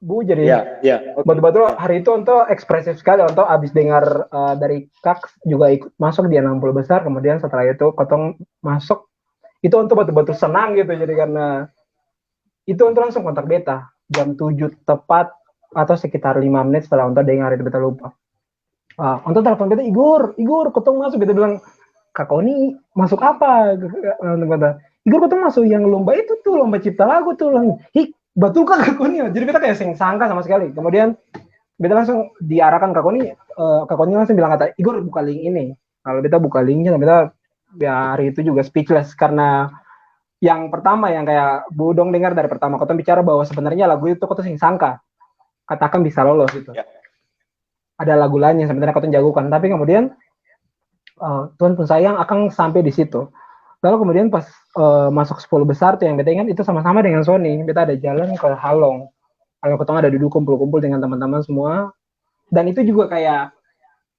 Bu, jadi betul-betul hari itu untuk ekspresif sekali, untuk abis dengar dari Kak juga ikut masuk dia 60 besar, kemudian setelah itu Kotong masuk, itu untuk betul-betul senang gitu, jadi karena itu untuk langsung kontak beta jam 7 tepat atau sekitar 5 menit setelah untuk dengar itu beta lupa. Untuk telepon beta, Igor Kotong masuk, beta bilang Kak Oni masuk apa? Igor Kotong masuk yang lomba itu tuh, lomba cipta lagu tuh, betul kan Kak Koni? Jadi beta kayak sangka sama sekali. Kemudian beta langsung diarahkan Kak Koni langsung bilang kata, Igor buka link ini. Kalau beta buka linknya, beta ya hari itu juga speechless karena yang pertama yang kayak Budong dengar dari pertama Kotong bicara bahwa sebenarnya lagu itu Kotong sangka katakan bisa lolos gitu. Ada lagu lain yang sebenarnya Kotong jagokan, tapi kemudian Tuhan pun sayang akan sampai di situ. Lalu kemudian pas masuk 10 besar tuh yang beta ingat itu sama-sama dengan Sony, beta ada jalan ke Halong. Kalau Kotong ada duduk kumpul-kumpul dengan teman-teman semua. Dan itu juga kayak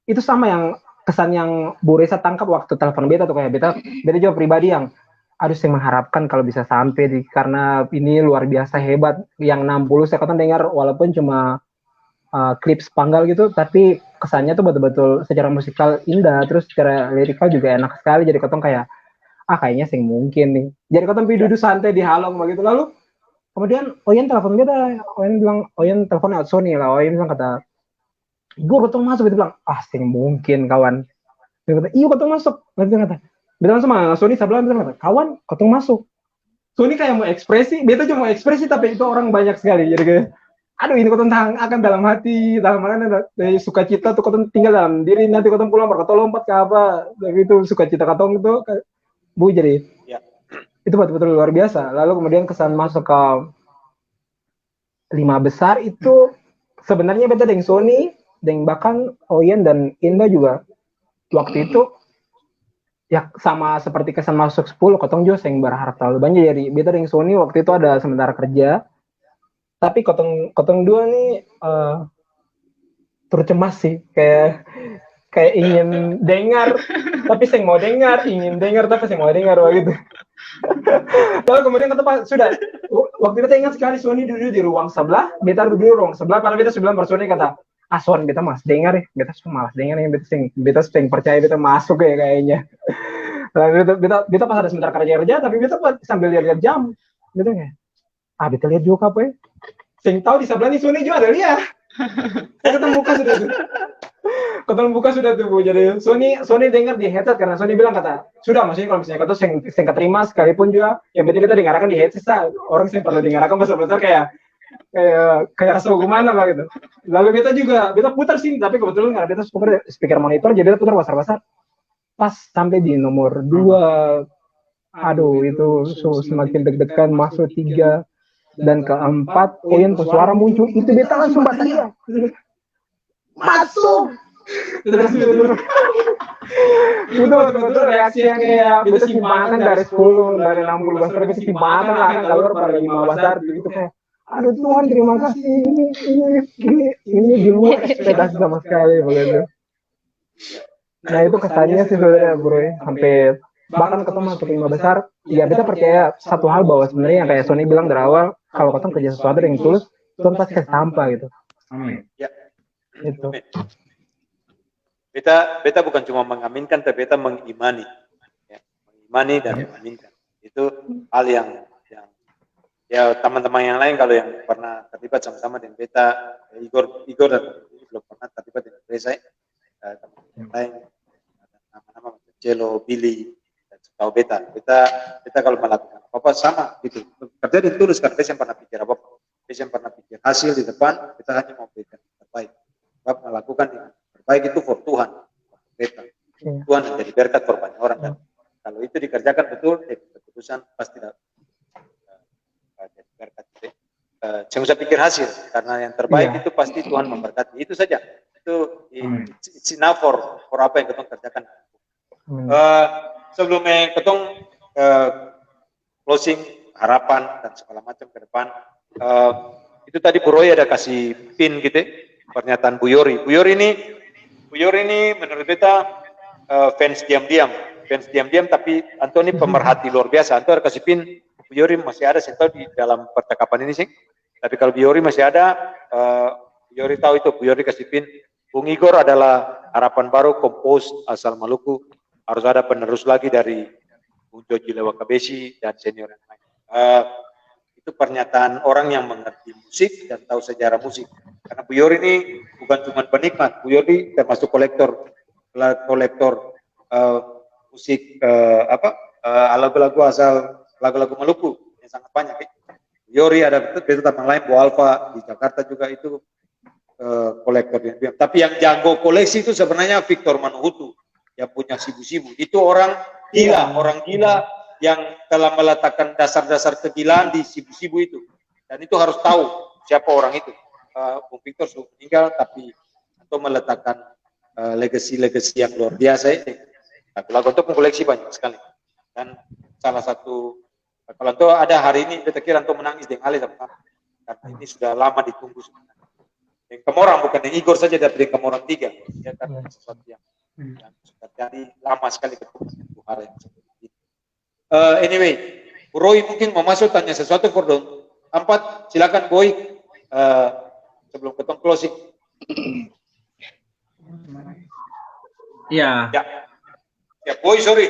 itu sama yang kesan yang Bu Reza tangkap waktu telepon beta tuh, kayak beta juga pribadi yang harus yang mengharapkan kalau bisa sampai karena ini luar biasa hebat. Yang 60 saya Kotong dengar walaupun cuma klip sepanggal gitu, tapi kesannya tuh betul-betul secara musikal indah, terus secara lirikal juga enak sekali. Jadi ketong kayak kayaknya sing mungkin nih. Jadi ketong duduk santai di halong begitu. Lalu kemudian Oyen telepon beda, Oyen telepon Sony lah. Oyen bilang kata, gue ketong masuk, dia bilang sing mungkin kawan. Dia kata, iya ketong masuk. Dia kata, beta langsung sama Sony sebelah, dia kata, kawan ketong masuk. Sony kayak mau ekspresi, beta cuma mau ekspresi, tapi itu orang banyak sekali. Jadi kayak, aduh ini kau akan dalam hati, dalam mana dari sukacita tuh kau tinggal dalam diri, nanti kau pulang kau lompat ke apa, tapi itu sukacita katong itu bu jadi itu betul-betul luar biasa. Lalu kemudian kesan masuk ke 5 besar itu sebenarnya beta dengan Sony, dengan bahkan Oyen dan Indah juga waktu itu ya sama seperti kesan masuk 10, kotong juga yang berharap terlalu banyak. Jadi beta dengan Sony waktu itu ada sementara kerja. Tapi kotong dua nih tercemas sih, kayak ingin dengar tapi saya mau dengar, ingin dengar tapi saya mau dengar begitu. Lalu kemudian kata sudah, waktu kita ingat sekali Sony duduk di ruang sebelah, beta duduk di ruang sebelah, karena beta sebelum Sony kata, Son beta mas dengar ya, beta malas dengar ya, beta sering percaya beta masuk ya kayaknya. Lalu beta pas ada sebentar kerja, tapi beta sambil lihat jam, beta kayak, beta lihat juga apa ya. Sing tahu di sebelah ini Sony juga ada lihat. Ketemu buka sudah tuh Bu. Jadi Sony dengar di headset karena Sony bilang kata, sudah maksudnya kalau misalnya kata sing keterima sekalipun juga yang penting kita dengarkan di headset orang sing perlu dengarkan besar-besar kayak rasa gimana lah gitu. Lalu beta putar sini, tapi kebetulan nggak beta speaker monitor, jadi beta putar besar-besar. Pas sampai di nomor 2, aduh itu semakin deg-degan, masuk 3 dan keempat Oyen suara muncul, itu beta langsung bateria masuk. Itu betul-betul reaksi yang kayak beta simpangan dari 10, dari 60 besar beta simpangan lah kan keluar pada 5 besar gitu kayak, aduh Tuhan terima kasih, ini di luar ekspektasi sama sekali begitu. Nah itu kesannya sih sebenarnya bro, sampai bahkan ketemu masuk 5 besar, ya beta percaya satu hal bahwa sebenarnya yang kayak Sony bilang dari awal, kalau ketemu kerja sesuatu yang tulus, Tuhan pasti kasih tanpa gitu. Amin. Ya. Itu. Beta bukan cuma mengaminkan, tapi beta mengimani, ya. Mengimani dan mengaminkan. Itu hal yang ya teman-teman yang lain kalau yang pernah terlibat sama-sama dengan beta, Igor dan belum pernah terlibat dengan Reza, teman-teman yang lain, nama-nama Celo, Billy. Tahu beta kalau melakukan apa sama gitu, kerja di tulus kan, beta yang pernah pikir apa, beta yang pernah pikir hasil di depan, kita hanya mau berikan terbaik, sebab melakukan yang terbaik itu for Tuhan, beta Tuhan menjadi berkat for banyak orang, dan kalau itu dikerjakan betul, keputusan pasti jadi berkat. Jangan usah pikir hasil, karena yang terbaik itu pasti Tuhan memberkati, itu saja. Itu it's enough for apa yang kita kerjakan. Sebelumnya ketong closing harapan dan segala macam ke depan, itu tadi Bu Roy ada kasih pin gitu, pernyataan Bu Yori. Bu Yori ini menurut beta fans diam-diam, tapi Anto ini pemerhati luar biasa. Anto ada kasih pin, Bu Yori masih ada, saya tahu di dalam percakapan ini sih. Tapi kalau Bu Yori masih ada, Bu Yori tahu itu, Bu Yori kasih pin, Bung Igor adalah harapan baru kompos asal Maluku. Harus ada penerus lagi dari Bung Joji Lewakabesi dan senior yang lain. Itu pernyataan orang yang mengerti musik dan tahu sejarah musik. Karena Bu Yori ini bukan cuma penikmat, Bu Yori termasuk kolektor musik lagu-lagu asal lagu-lagu Maluku yang sangat banyak. Bu Yori ada teman lain, Bu Alfa di Jakarta juga itu kolektor. Tapi yang jago koleksi itu sebenarnya Victor Manuhutu, yang punya sibu-sibu. Itu orang gila yang telah meletakkan dasar-dasar kegilaan di sibu-sibu itu. Dan itu harus tahu siapa orang itu. Bung Victor sudah meninggal, tapi itu meletakkan legacy yang luar biasa ini. Lagu untuk mengkoleksi banyak sekali. Dan salah satu, kalau itu ada hari ini, kita kira untuk menangis dengan Ali, karena ini sudah lama ditunggu sebenarnya. Yang Kemorang, bukan yang Igor saja, tapi yang Kemorang 3. Ya, karena sesuatu yang sudah jadi lama sekali ketemu dengan hal yang seperti itu. Anyway, Bu Roy mungkin mau masuk tanya sesuatu for 4, silakan Boy, sebelum ketemu closing. Iya. Ya. Ya, boy, sorry.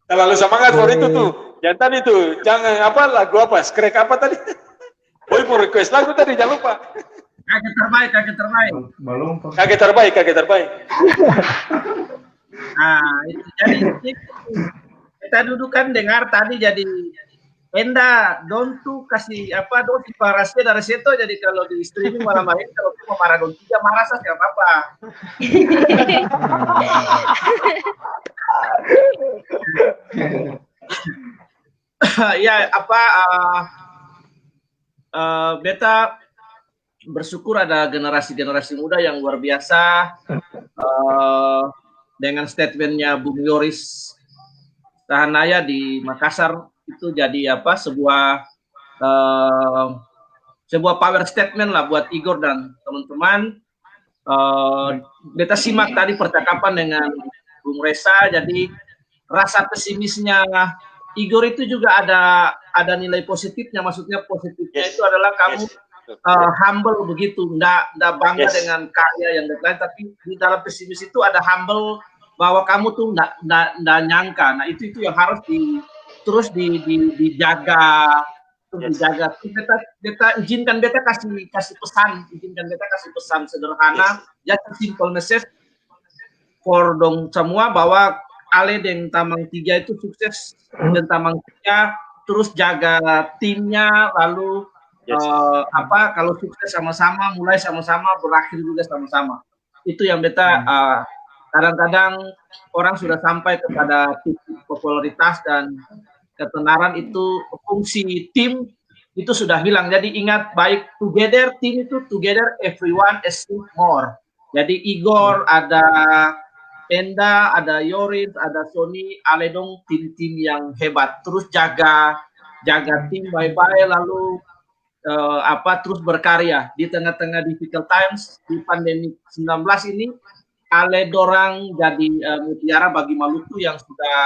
Terlalu semangat for itu tuh. Yang tadi tuh, jangan apa lagu apa, skrek apa tadi? Boy mau request lagu tadi, jangan lupa. Kaget terbaik, kaget terbaik. Kaget terbaik, kaget terbaik. Nah, itu jadi kita dulu kan dengar tadi jadi Enda, don tuh kasih apa, don si parasnya dari situ, jadi kalau di streaming malam hari kalau mau marah don 3 marah saja nggak apa-apa. Ya apa beta bersyukur ada generasi-generasi muda yang luar biasa dengan statementnya Bung Yoris Tahanaya di Makassar itu jadi apa sebuah power statement lah buat Igor dan teman-teman. Beta simak tadi percakapan dengan Bung Reza, jadi rasa pesimisnya Igor itu juga ada nilai positifnya, maksudnya positifnya itu adalah kamu humble begitu, ndak bangga dengan karya yang lain, tapi di dalam pesimis itu ada humble bahwa kamu tuh ndak nyangka. Nah itu yang harus terus dijaga, terus dijaga. Beta izinkan beta kasih pesan sederhana, just simple message for dong semua bahwa Ale dan Tamang 3 itu sukses dan Tamang 3 terus jaga timnya, lalu kalau sukses sama-sama, mulai sama-sama, berakhir juga sama-sama. Itu yang beta kadang-kadang orang sudah sampai kepada titik popularitas dan ketenaran itu fungsi tim itu sudah hilang. Jadi ingat baik together, tim itu together, everyone is more. Jadi Igor, ada Enda, ada Yoris, ada Sony, Aledong, tim-tim yang hebat. Terus jaga tim baik-baik, lalu terus berkarya di tengah-tengah difficult times di pandemi 19 ini. Aledorang jadi mutiara bagi Maluku yang sudah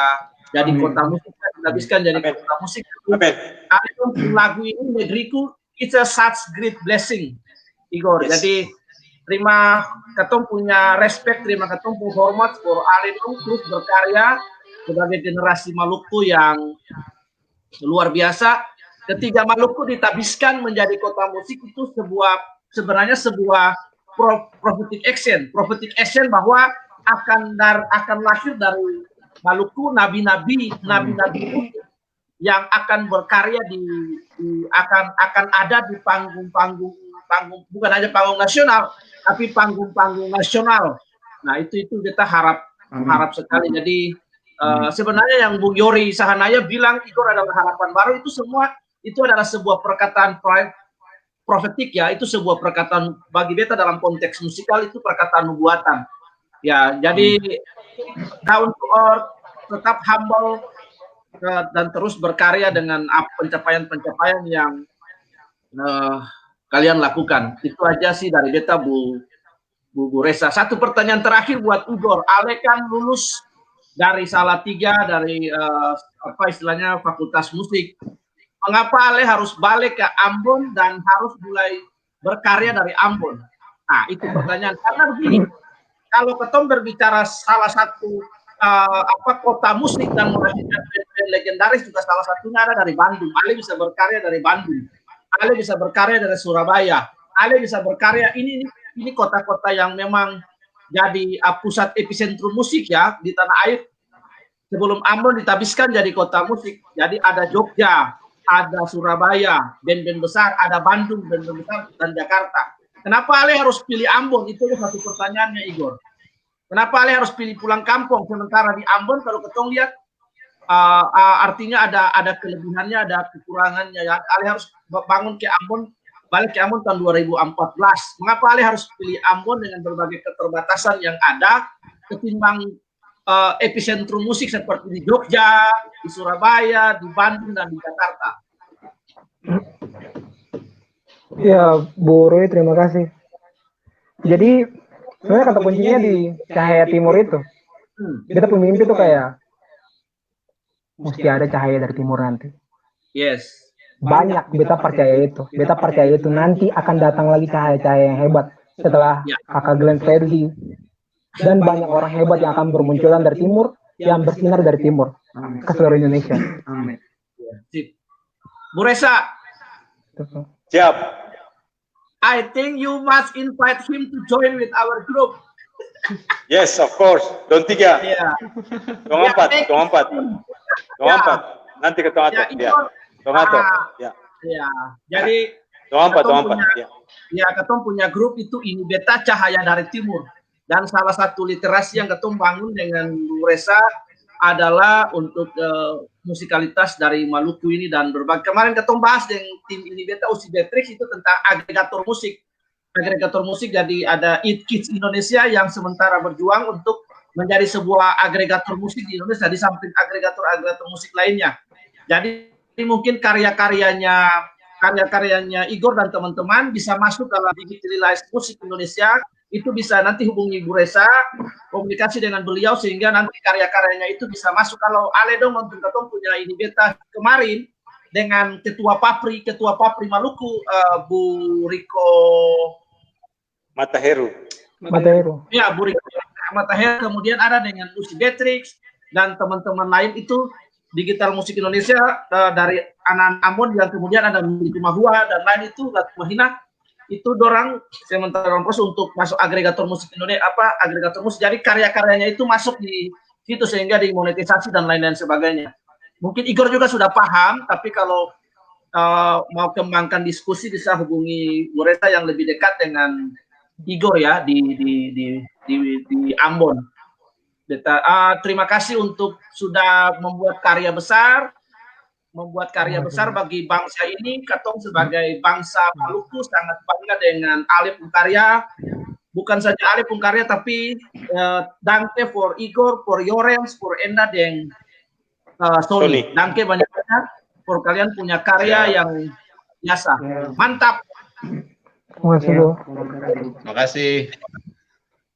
jadi kota musik, dihabiskan jadi kota musik. Aledong lagu ini negeriku, it's a such great blessing, Igor. Jadi terima ketum punya respect, terima ketum punya hormat for Aledong terus berkarya sebagai generasi Maluku yang luar biasa. Ketika Maluku ditabiskan menjadi kota musik itu sebenarnya sebuah prophetic action bahwa akan lahir dari Maluku nabi-nabi yang akan berkarya akan ada di panggung bukan hanya panggung nasional tapi panggung nasional. Nah itu kita harap sekali. Jadi sebenarnya yang Bung Yori Sahanaya bilang itu adalah harapan baru, itu semua itu adalah sebuah perkataan profetik ya, itu sebuah perkataan bagi beta dalam konteks musikal, itu perkataan nubuatan ya. Jadi down to earth, tetap humble dan terus berkarya dengan pencapaian yang kalian lakukan. Itu aja sih dari beta Bu Reza. Satu pertanyaan terakhir buat Igor. Ale kan lulus dari Salatiga, dari istilahnya Fakultas Musik. Mengapa Ale harus balik ke Ambon dan harus mulai berkarya dari Ambon? Nah, itu pertanyaan. Karena begini, kalau ketom berbicara salah satu kota musik dan menghasilkan band legendaris juga salah satunya ada dari Bandung. Ale bisa berkarya dari Bandung. Ale bisa berkarya dari Surabaya. Ale bisa berkarya ini kota-kota yang memang jadi pusat epicentrum musik ya di tanah air. Sebelum Ambon ditabiskan jadi kota musik. Jadi ada Jogja, ada Surabaya, band-band besar, ada Bandung, band-band besar, dan Jakarta. Kenapa Ale harus pilih Ambon? Itu satu pertanyaannya, Igor. Kenapa Ale harus pilih pulang kampung? Sementara di Ambon, kalau ketong lihat, artinya ada kelebihannya, ada kekurangannya. Ya. Ale harus balik ke Ambon tahun 2014. Mengapa Ale harus pilih Ambon dengan berbagai keterbatasan yang ada, ketimbang epicentrum musik seperti di Jogja, di Surabaya, di Bandung, dan di Jakarta? Ya, Bu Roy, terima kasih. Jadi, sebenarnya kata kuncinya di cahaya timur itu. Kita pemimpi tuh kayak mesti ada cahaya dari timur nanti. Yes. Banyak, beta percaya itu. Beta percaya itu nanti akan datang lagi cahaya-cahaya yang hebat setelah kakak Glenn Fredly dan banyak orang hebat yang akan bermunculan dari timur, yang bersinar dari timur ke seluruh Indonesia. Amin. Sip. Bu Resa, Siap. I think you must invite him to join with our group. Yes, of course. Dong 3. Ya. Dong 4. Dong 4. Dong 4. Nanti ke Dong 4. Ya. Dong 4. Ya. Ya. Jadi Dong 4. Dong 4. Ya. Ya, Ketum punya grup itu Ini Beta Cahaya dari Timur. Dan salah satu literasi yang Ketum bangun dengan Bu Resa adalah untuk musikalitas dari Maluku ini dan berbagai. Kemarin Ketum bahas dengan tim Ini Beta Usi Beatrix itu tentang agregator musik. Agregator musik, jadi ada It Kids Indonesia yang sementara berjuang untuk menjadi sebuah agregator musik di Indonesia di samping agregator musik lainnya. Jadi mungkin karya-karyanya Igor dan teman-teman bisa masuk dalam digitalized musik Indonesia. Itu bisa nanti hubungi Bu Resa, komunikasi dengan beliau sehingga nanti karya-karyanya itu bisa masuk. Kalau Ale dong nonton Ketum punya Ini Beta kemarin dengan ketua Papri Maluku, Bu Riko Mataheru. Ya, Bu Riko Mataheru, kemudian ada dengan Usi Beatrix dan teman-teman lain itu digital musik Indonesia dari Anan Ambon yang kemudian ada Milik Mahua dan lain itu Mahina itu dorang sementara proses untuk masuk agregator musik Indonesia agregator musik, jadi karya-karyanya itu masuk di situ sehingga dimonetisasi dan lain-lain sebagainya. Mungkin Igor juga sudah paham, tapi kalau mau kembangkan diskusi bisa hubungi Bu Resa yang lebih dekat dengan Igor ya di Ambon. Terima kasih untuk sudah membuat karya besar bagi bangsa ini. Ketong sebagai bangsa Maluku sangat bangga dengan Ale Pungkarya. Bukan saja Ale Pungkarya, tapi danke for Igor, for Yorens, for Enda dan Sony. Danke banyak-banyak for kalian punya karya yang biasa. Mantap. Terima kasih.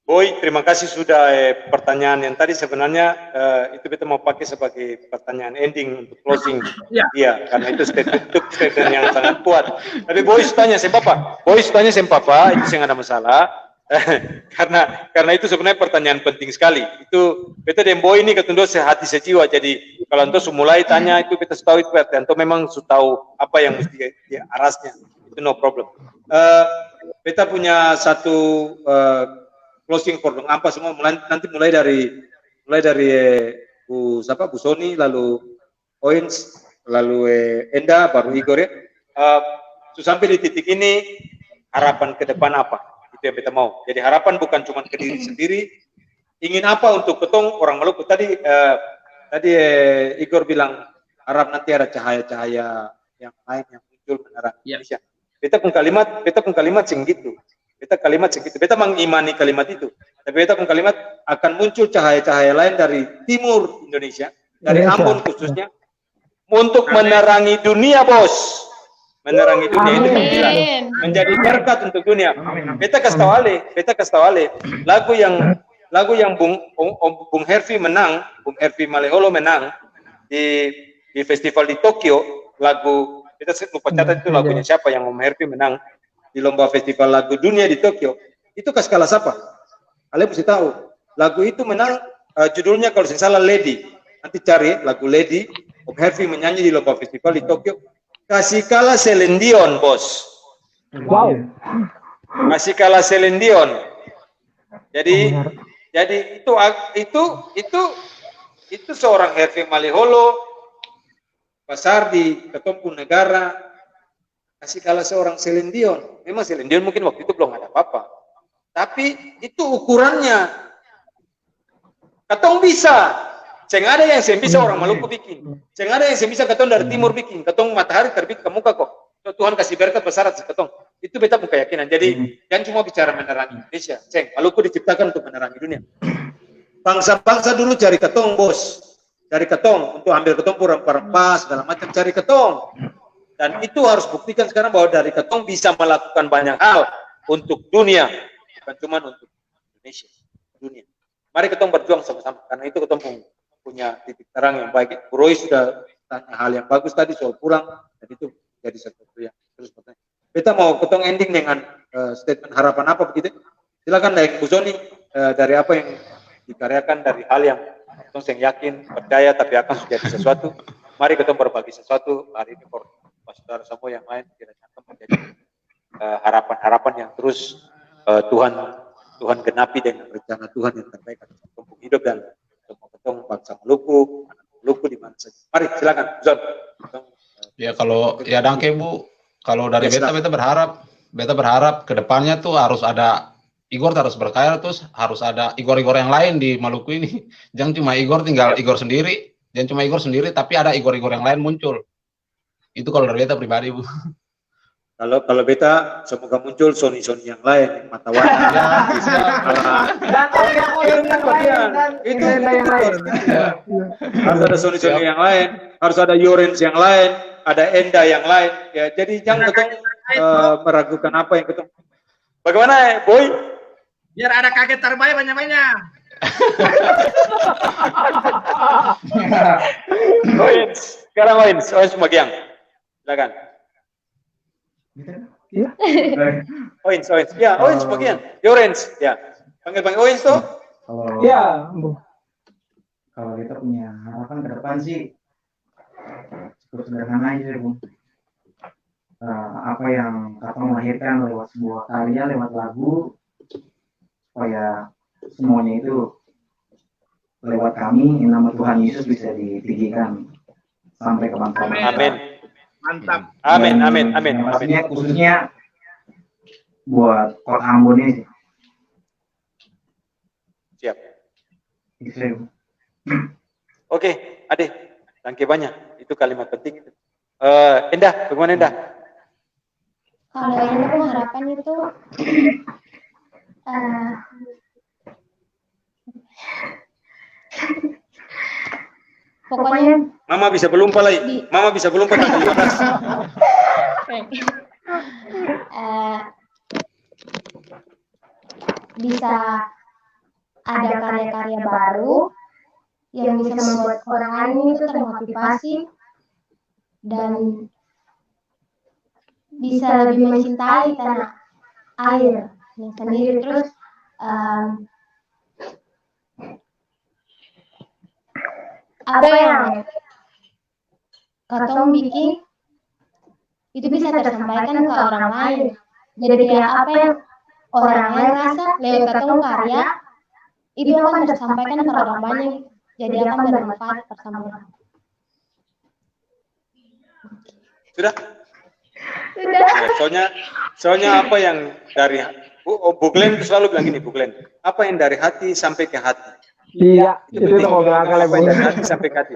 Boy, terima kasih sudah pertanyaan yang tadi sebenarnya itu kita mau pakai sebagai pertanyaan ending untuk closing. Iya, karena itu statement yang sangat kuat. Tapi Boy tanya sama Papa, itu yang ada masalah. karena itu sebenarnya pertanyaan penting sekali. Itu beta dan Boy ini ketundo sehati sejiwa. Jadi kalau ento mulai tanya itu kita tahu itu ento memang sudah tahu apa yang mesti arasnya. Itu no problem. Beta punya satu closing for dong apa semua nanti mulai dari Bu Sony, lalu Oins, lalu Enda, baru Igor ya. Sampai di titik ini harapan ke depan apa? Itu yang kita mau. Jadi harapan bukan cuma ke diri sendiri. Ingin apa untuk ketong orang Maluku? Tadi Igor bilang harap nanti ada cahaya-cahaya yang lain yang muncul menerangi Indonesia. Beta pun kalimat segitu. Beta mengimani kalimat itu. Tapi beta pun kalimat akan muncul cahaya-cahaya lain dari timur Indonesia, dari Ambon khususnya, untuk menerangi dunia, bos. Menerangi dunia itu panggilan, menjadi berkat untuk dunia. Beta kasih tahu Ale, lagu yang Bung Hervi menang, Bung Hervi Maleholo menang di festival di Tokyo, lagu kita lupa catat itu lagunya siapa yang Om Hervi menang di lomba festival lagu dunia di Tokyo. Itu kas kalah siapa? Ale mesti tahu. Lagu itu menang judulnya kalau saya salah Lady. Nanti cari lagu Lady. Om Hervi menyanyi di lomba festival di Tokyo. Kasih kalah Celine Dion, bos. Wow. Kasih kalah Celine Dion. Jadi itu seorang Hervi Maleholo besar di Ketumpu Negara, kasih kalah seorang Celine Dion. Memang Celine Dion mungkin waktu itu belum ada apa-apa, tapi itu ukurannya. Ketong bisa, ceng ada yang bisa orang Maluku bikin, ceng ada yang bisa ketong dari timur bikin, ketong matahari terbit ke muka kok. Tuhan kasih berkat besar atas ketong. Itu beta pun keyakinan. Jadi jangan cuma bicara menerangi Indonesia, ceng Maluku diciptakan untuk menerangi dunia. Bangsa-bangsa dulu cari ketong, bos. Cari ketong untuk ambil ketong rempah-rempah segala macam, cari ketong. Dan itu harus buktikan sekarang bahwa dari ketong bisa melakukan banyak hal untuk dunia, bukan cuma untuk Indonesia, dunia. Mari ketong berjuang sama-sama, karena itu ketong punya titik terang yang baik. Bu Roy sudah tanya hal yang bagus tadi soal pulang, dan itu jadi sesuatu yang terus bertanya. Kita mau ketong ending dengan statement harapan apa begitu? Silakan naik Bu Sony. dari apa yang dikaryakan, dari hal yang kita yang yakin, percaya, tapi akan menjadi sesuatu. Mari kita berbagi sesuatu hari ini for saudara semua yang lain, kiranya akan menjadi harapan-harapan yang terus Tuhan genapi dengan rencana Tuhan yang terbaik atas kampung hidup dan semua ketong bangsa Maluku, anak Maluku di mana saja. Mari silakan, John. Ya kalau ya dangke Bu, kalau dari Ya, beta berharap ke depannya tuh harus ada Igor harus berkaya, terus harus ada Igor-Igor yang lain di Maluku ini. Jangan cuma Igor tinggal Igor sendiri, jangan cuma Igor sendiri, tapi ada Igor-Igor yang lain muncul. Itu kalau dari beta pribadi Bu. Kalau beta semoga muncul Sony yang lain, mata warna. Itu harus ada Sony yang lain, harus ada Yorens yang lain, ada Enda yang lain. Ya, jadi jangan ketemu meragukan apa yang ketemu. Bagaimana, Boy? Biar ada kakek terbaik banyak-banyak. Oins, sekarang Oins Magiang. Silakan. Iya. Oins. Ya, Oins bagian. Yorens, ya. Panggil Oins tuh. Iya, Bu. Kalau kita punya harapan ke depan sih cukup sederhana aja, Bu. Apa yang Kakak melahirkan lewat sebuah karya, lewat lagu, supaya semuanya itu lewat kami, nama Tuhan Yesus bisa ditinggikan sampai ke bangsa. Amin. Mantap. Amin. Pastinya khususnya buat Kota Ambon ini. Siap. Itu. Oke, Ade, tangke banyak. Itu kalimat penting itu. Endah, bagaimana Endah? Kalau yang aku harapan itu pokoknya Mama bisa berlompat lagi. Mama bisa berlompat tanggal 15. Bisa ada karya-karya baru yang bisa membuat orang lain itu termotivasi dan bisa lebih mencintai tanah air sendiri. Terus apa yang katong bikin itu bisa tersampaikan ke orang lain. Jadi kayak apa yang orang lain rasa lewat katong karya itu akan tersampaikan ke orang banyak. Jadi akan bermanfaat bersama orang. Sudah? Sudah. Soalnya apa yang dari Bu Glenn selalu bilang gini, Bu Glenn. Apa yang dari hati sampai ke hati. Iya, itu mau bilang kali apa yang dari hati sampai ke hati.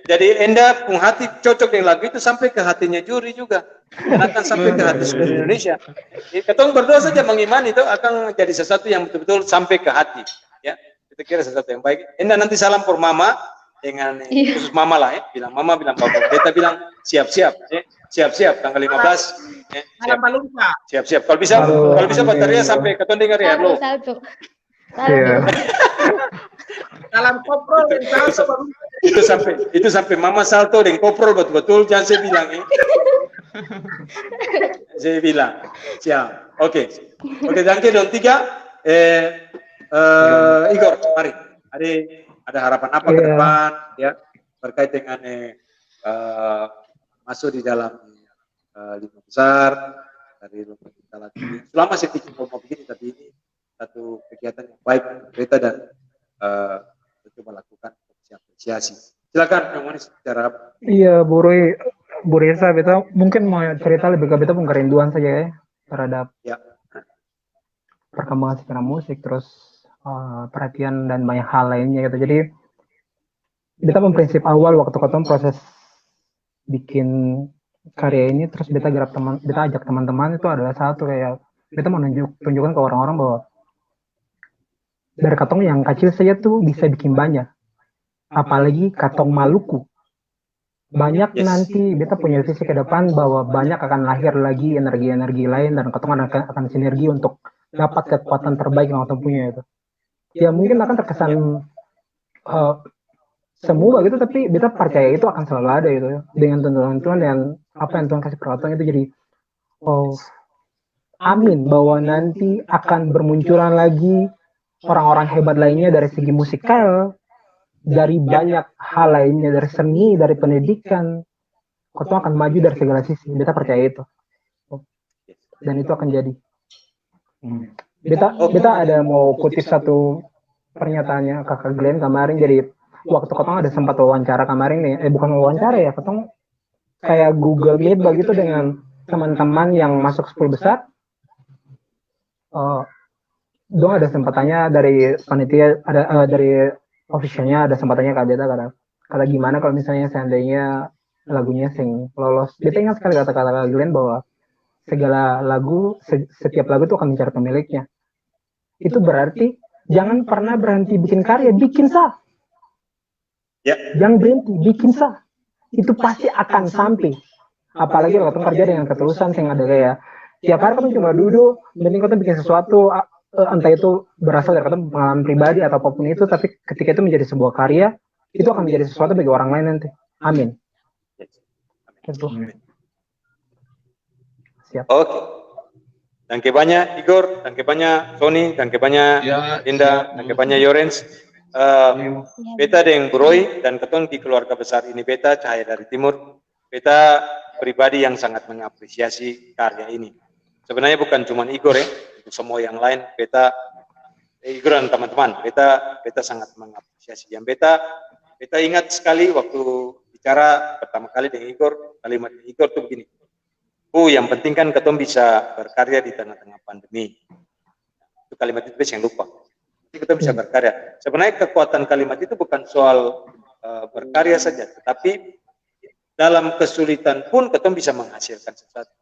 Jadi Enda pun hati cocok dengan lagu itu sampai ke hatinya juri juga. Dan akan sampai ke hati seluruh Indonesia. Ketong berdua saja mengimani itu akan jadi sesuatu yang betul-betul sampai ke hati. Ya, kita kira sesuatu yang baik. Enda nanti salam for Mama dengan khusus Mama lah ya. Bilang Mama, bilang Papa. Beta bilang siap-siap. Siap-siap tanggal 15. Ya, siap-siap. Kalau bisa bateria sampai ketong dengar ya lo. Dalam koprol itu sampai Mama salto dengan koprol betul-betul jangan saya bilang ya. Saya bilang siap. Oke, tangke dong 3. Igor, mari. Ada harapan apa ke depan ya terkait dengan masuk di dalam 5 besar dari lomba kita lagi. Selama saya pikir mau begini, tapi ini satu kegiatan yang baik kita dan coba lakukan apresiasi. Silakan Yang Manis bicara apa? Iya, Bu Reza, beta mungkin mau cerita lebih ke beta pun kerinduan saja ya terhadap perkembangan secara musik, terus perhatian dan banyak hal lainnya gitu. Jadi beta pun prinsip awal waktu ketemu proses bikin karya ini, terus beta ajak teman-teman itu adalah satu, kayak beta mau tunjukkan ke orang-orang bahwa dari katong yang kecil saja tuh bisa bikin banyak, apalagi katong Maluku banyak. Nanti beta punya visi ke depan bahwa banyak akan lahir lagi energi-energi lain dan katong akan sinergi untuk dapat kekuatan terbaik yang katong punya itu. Ya mungkin akan terkesan semua gitu, tapi beta percaya itu akan selalu ada gitu dengan tuntunan Tuhan dan apa yang Tuhan kasih perhatian itu. Jadi amin bahwa nanti akan bermunculan lagi orang-orang hebat lainnya dari segi musikal, dari banyak hal lainnya, dari seni, dari pendidikan, kau akan maju dari segala sisi. Beta percaya itu. Dan itu akan jadi. Beta ada mau kutip satu pernyataannya kakak Glenn kemarin. Jadi waktu ketong ada sempat wawancara kemarin nih, bukan wawancara ya, ketong kayak Google Meet begitu dengan teman-teman yang masuk 10 besar. Dong ada sempat tanya dari panitia, ada dari officialnya ada sempat tanya ke Beta kata gimana kalau misalnya seandainya lagunya sing lolos. Beta ingat sekali kata-kata Glenn bahwa segala lagu, setiap lagu itu akan mencari pemiliknya. Itu berarti jangan pernah berhenti bikin karya, bikin sah. Jangan berhenti, bikin sah. Itu pasti akan sampai. Apalagi kalau kerja dengan ketulusan yang ada kayak tiap hari kamu cuma duduk, mending kamu bikin sesuatu, entah itu berasal dari kamu pengalaman pribadi atau apapun itu, tapi ketika itu menjadi sebuah karya, itu akan menjadi sesuatu bagi orang lain nanti. Amin. Gitu. Siap. Oke. Danke banyak Igor, danke banyak Sony, danke banyak Linda, danke banyak Yorens. Beta dengan Roy dan ketong di keluarga besar ini Beta Cahaya dari Timur. Beta pribadi yang sangat mengapresiasi karya ini. Sebenarnya bukan cuma Igor ya, untuk semua yang lain Beta Igor dan teman-teman, Beta sangat mengapresiasi. Yang Beta ingat sekali waktu bicara pertama kali dengan Igor, kalimat Igor tuh begini. Yang penting kan ketong bisa berkarya di tengah-tengah pandemi. Itu kalimat itu yang lupa. Jadi ketong bisa berkarya. Sebenarnya kekuatan kalimat itu bukan soal berkarya saja, tetapi dalam kesulitan pun ketong bisa menghasilkan sesuatu.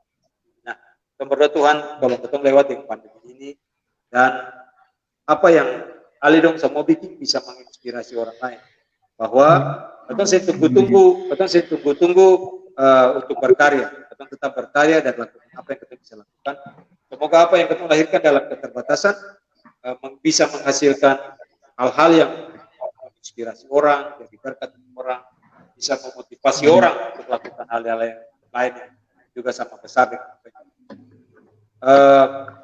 Nah, ketong berdoa Tuhan kalau ketong lewat dengan pandemi ini dan apa yang Ali dong semua bikin bisa menginspirasi orang lain. Bahwa ketong saya tunggu-tunggu untuk berkarya. Ketong tetap berkarya dan lakukan apa yang ketong bisa lakukan. Semoga apa yang ketong lahirkan dalam keterbatasan bisa menghasilkan hal-hal yang menginspirasi orang, jadi berkat orang, bisa memotivasi orang untuk melakukan hal-hal yang lain juga sama besar.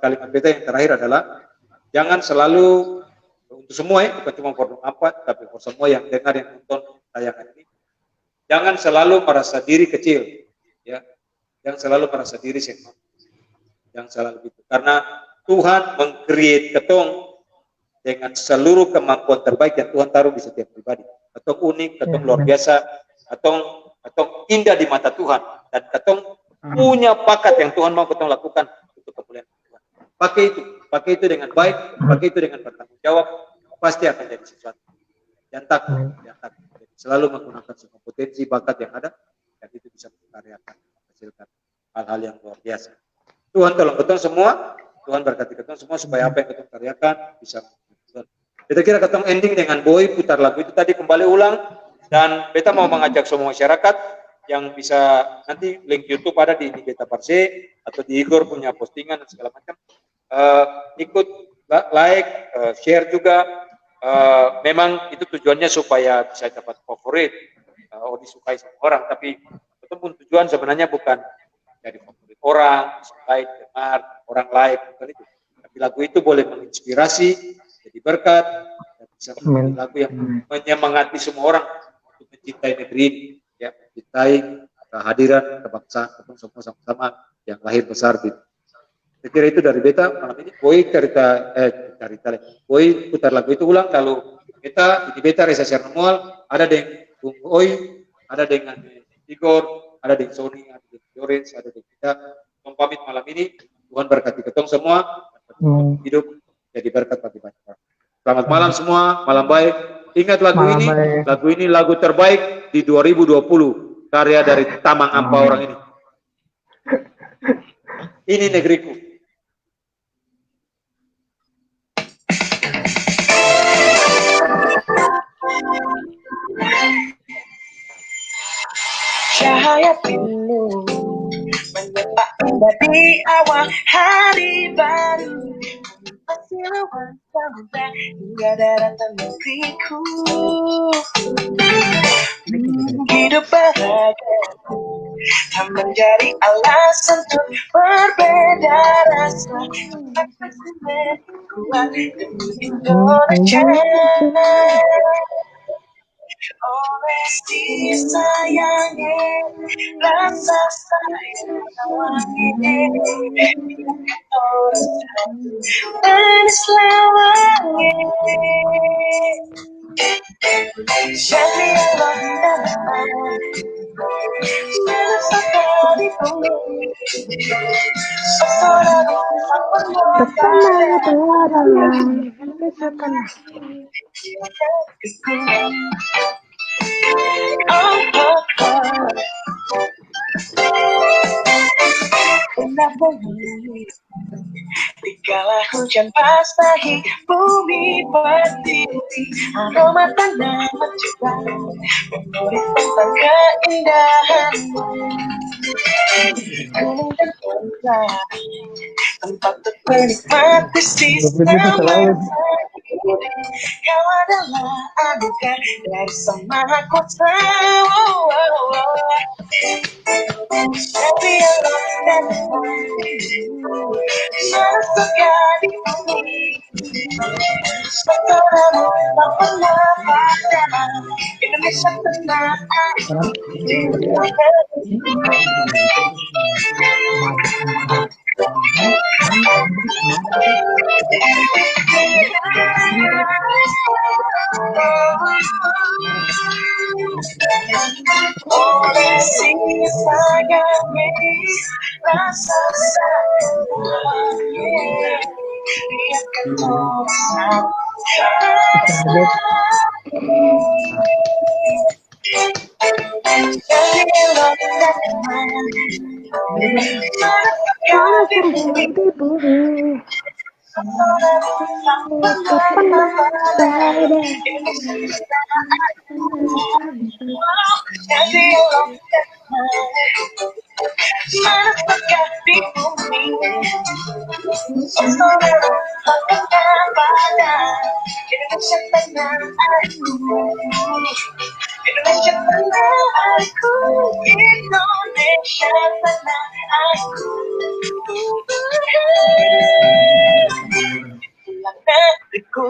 Kalimat Beta yang terakhir adalah jangan selalu untuk semua ya, bukan cuma for apa, tapi for semua yang dengar yang nonton tayangan ini, jangan selalu merasa diri kecil, ya, jangan selalu merasa diri sendiri, jangan selalu gitu, karena Tuhan meng-create ketong dengan seluruh kemampuan terbaik yang Tuhan taruh di setiap pribadi. Ketong unik, ketong luar biasa, ketong indah di mata Tuhan, dan ketong punya bakat yang Tuhan mau ketong lakukan untuk kemuliaan Tuhan. Pakai itu dengan baik, pakai itu dengan bertanggung jawab, pasti akan jadi sesuatu. Jangan takut. Jadi, selalu menggunakan semua potensi bakat yang ada, dan itu bisa mengkaryakan, menghasilkan hal-hal yang luar biasa. Tuhan tolong ketong semua, Tuhan berkati ketong semua supaya apa yang ketong karyakan bisa. Kita kira ketong ending dengan Boy putar lagu itu tadi kembali ulang, dan Beta mau mengajak semua masyarakat yang bisa nanti link YouTube ada di Beta Parse atau di Igor punya postingan dan segala macam, ikut like, share juga. Memang itu tujuannya supaya bisa dapat favorit, disukai sama orang, tapi itu pun tujuan sebenarnya bukan jadi favorit orang, disukai, dengar, orang like, bukan itu. Tapi lagu itu boleh menginspirasi, jadi berkat, dan bisa menjadi lagu yang menyemangati semua orang untuk mencintai negeri ini, ya, mencintai kehadiran kebangsaan, ketemu semua sama-sama yang lahir besar di. Saya kira itu dari Beta malam ini. Boy Boy putar lagu itu ulang, lalu Beta Reza Sernamual, ada dengan Bung Oi, ada dengan Igor, ada dengan Sony, ada dengan Yorens, ada dengan kita. Pamit malam ini, Tuhan berkati ketong semua, hidup jadi berkat bagi banyak orang. Selamat malam semua, malam baik. Ingat lagu ini lagu terbaik di 2020, karya dari Tamang Ampa orang ini. Ini negeriku. Cahaya penuh menyapa indah di awal hari baru, bersiluan sampai hingga daratan mimpiku. Hidup bahagia tak menjadi alasan untuk berbeda rasa. Kuat demi Indonesia. Oleh si sayangnya rasa sayang wangi manis lawannya. Jadi Allah datang selesai di bumi. Seorang Terkenal adalah misalkan dikala hujan basahi bumi berdiri, aroma tanah mencipta memori tentang keindahanmu. Gunung dan puncak tempat untuk menikmati sisa masa. Kau adalah anugerah dari Sang Maha Kuasa. Tapi Allah dan surga di bumi. Saudaramu tak pernah padam. Indonesia tenang. Oleh si sayangnya rasa sayangnya biarkan orang Indonesia tanah aku, Indonesia tanah aku. Pulang negeriku.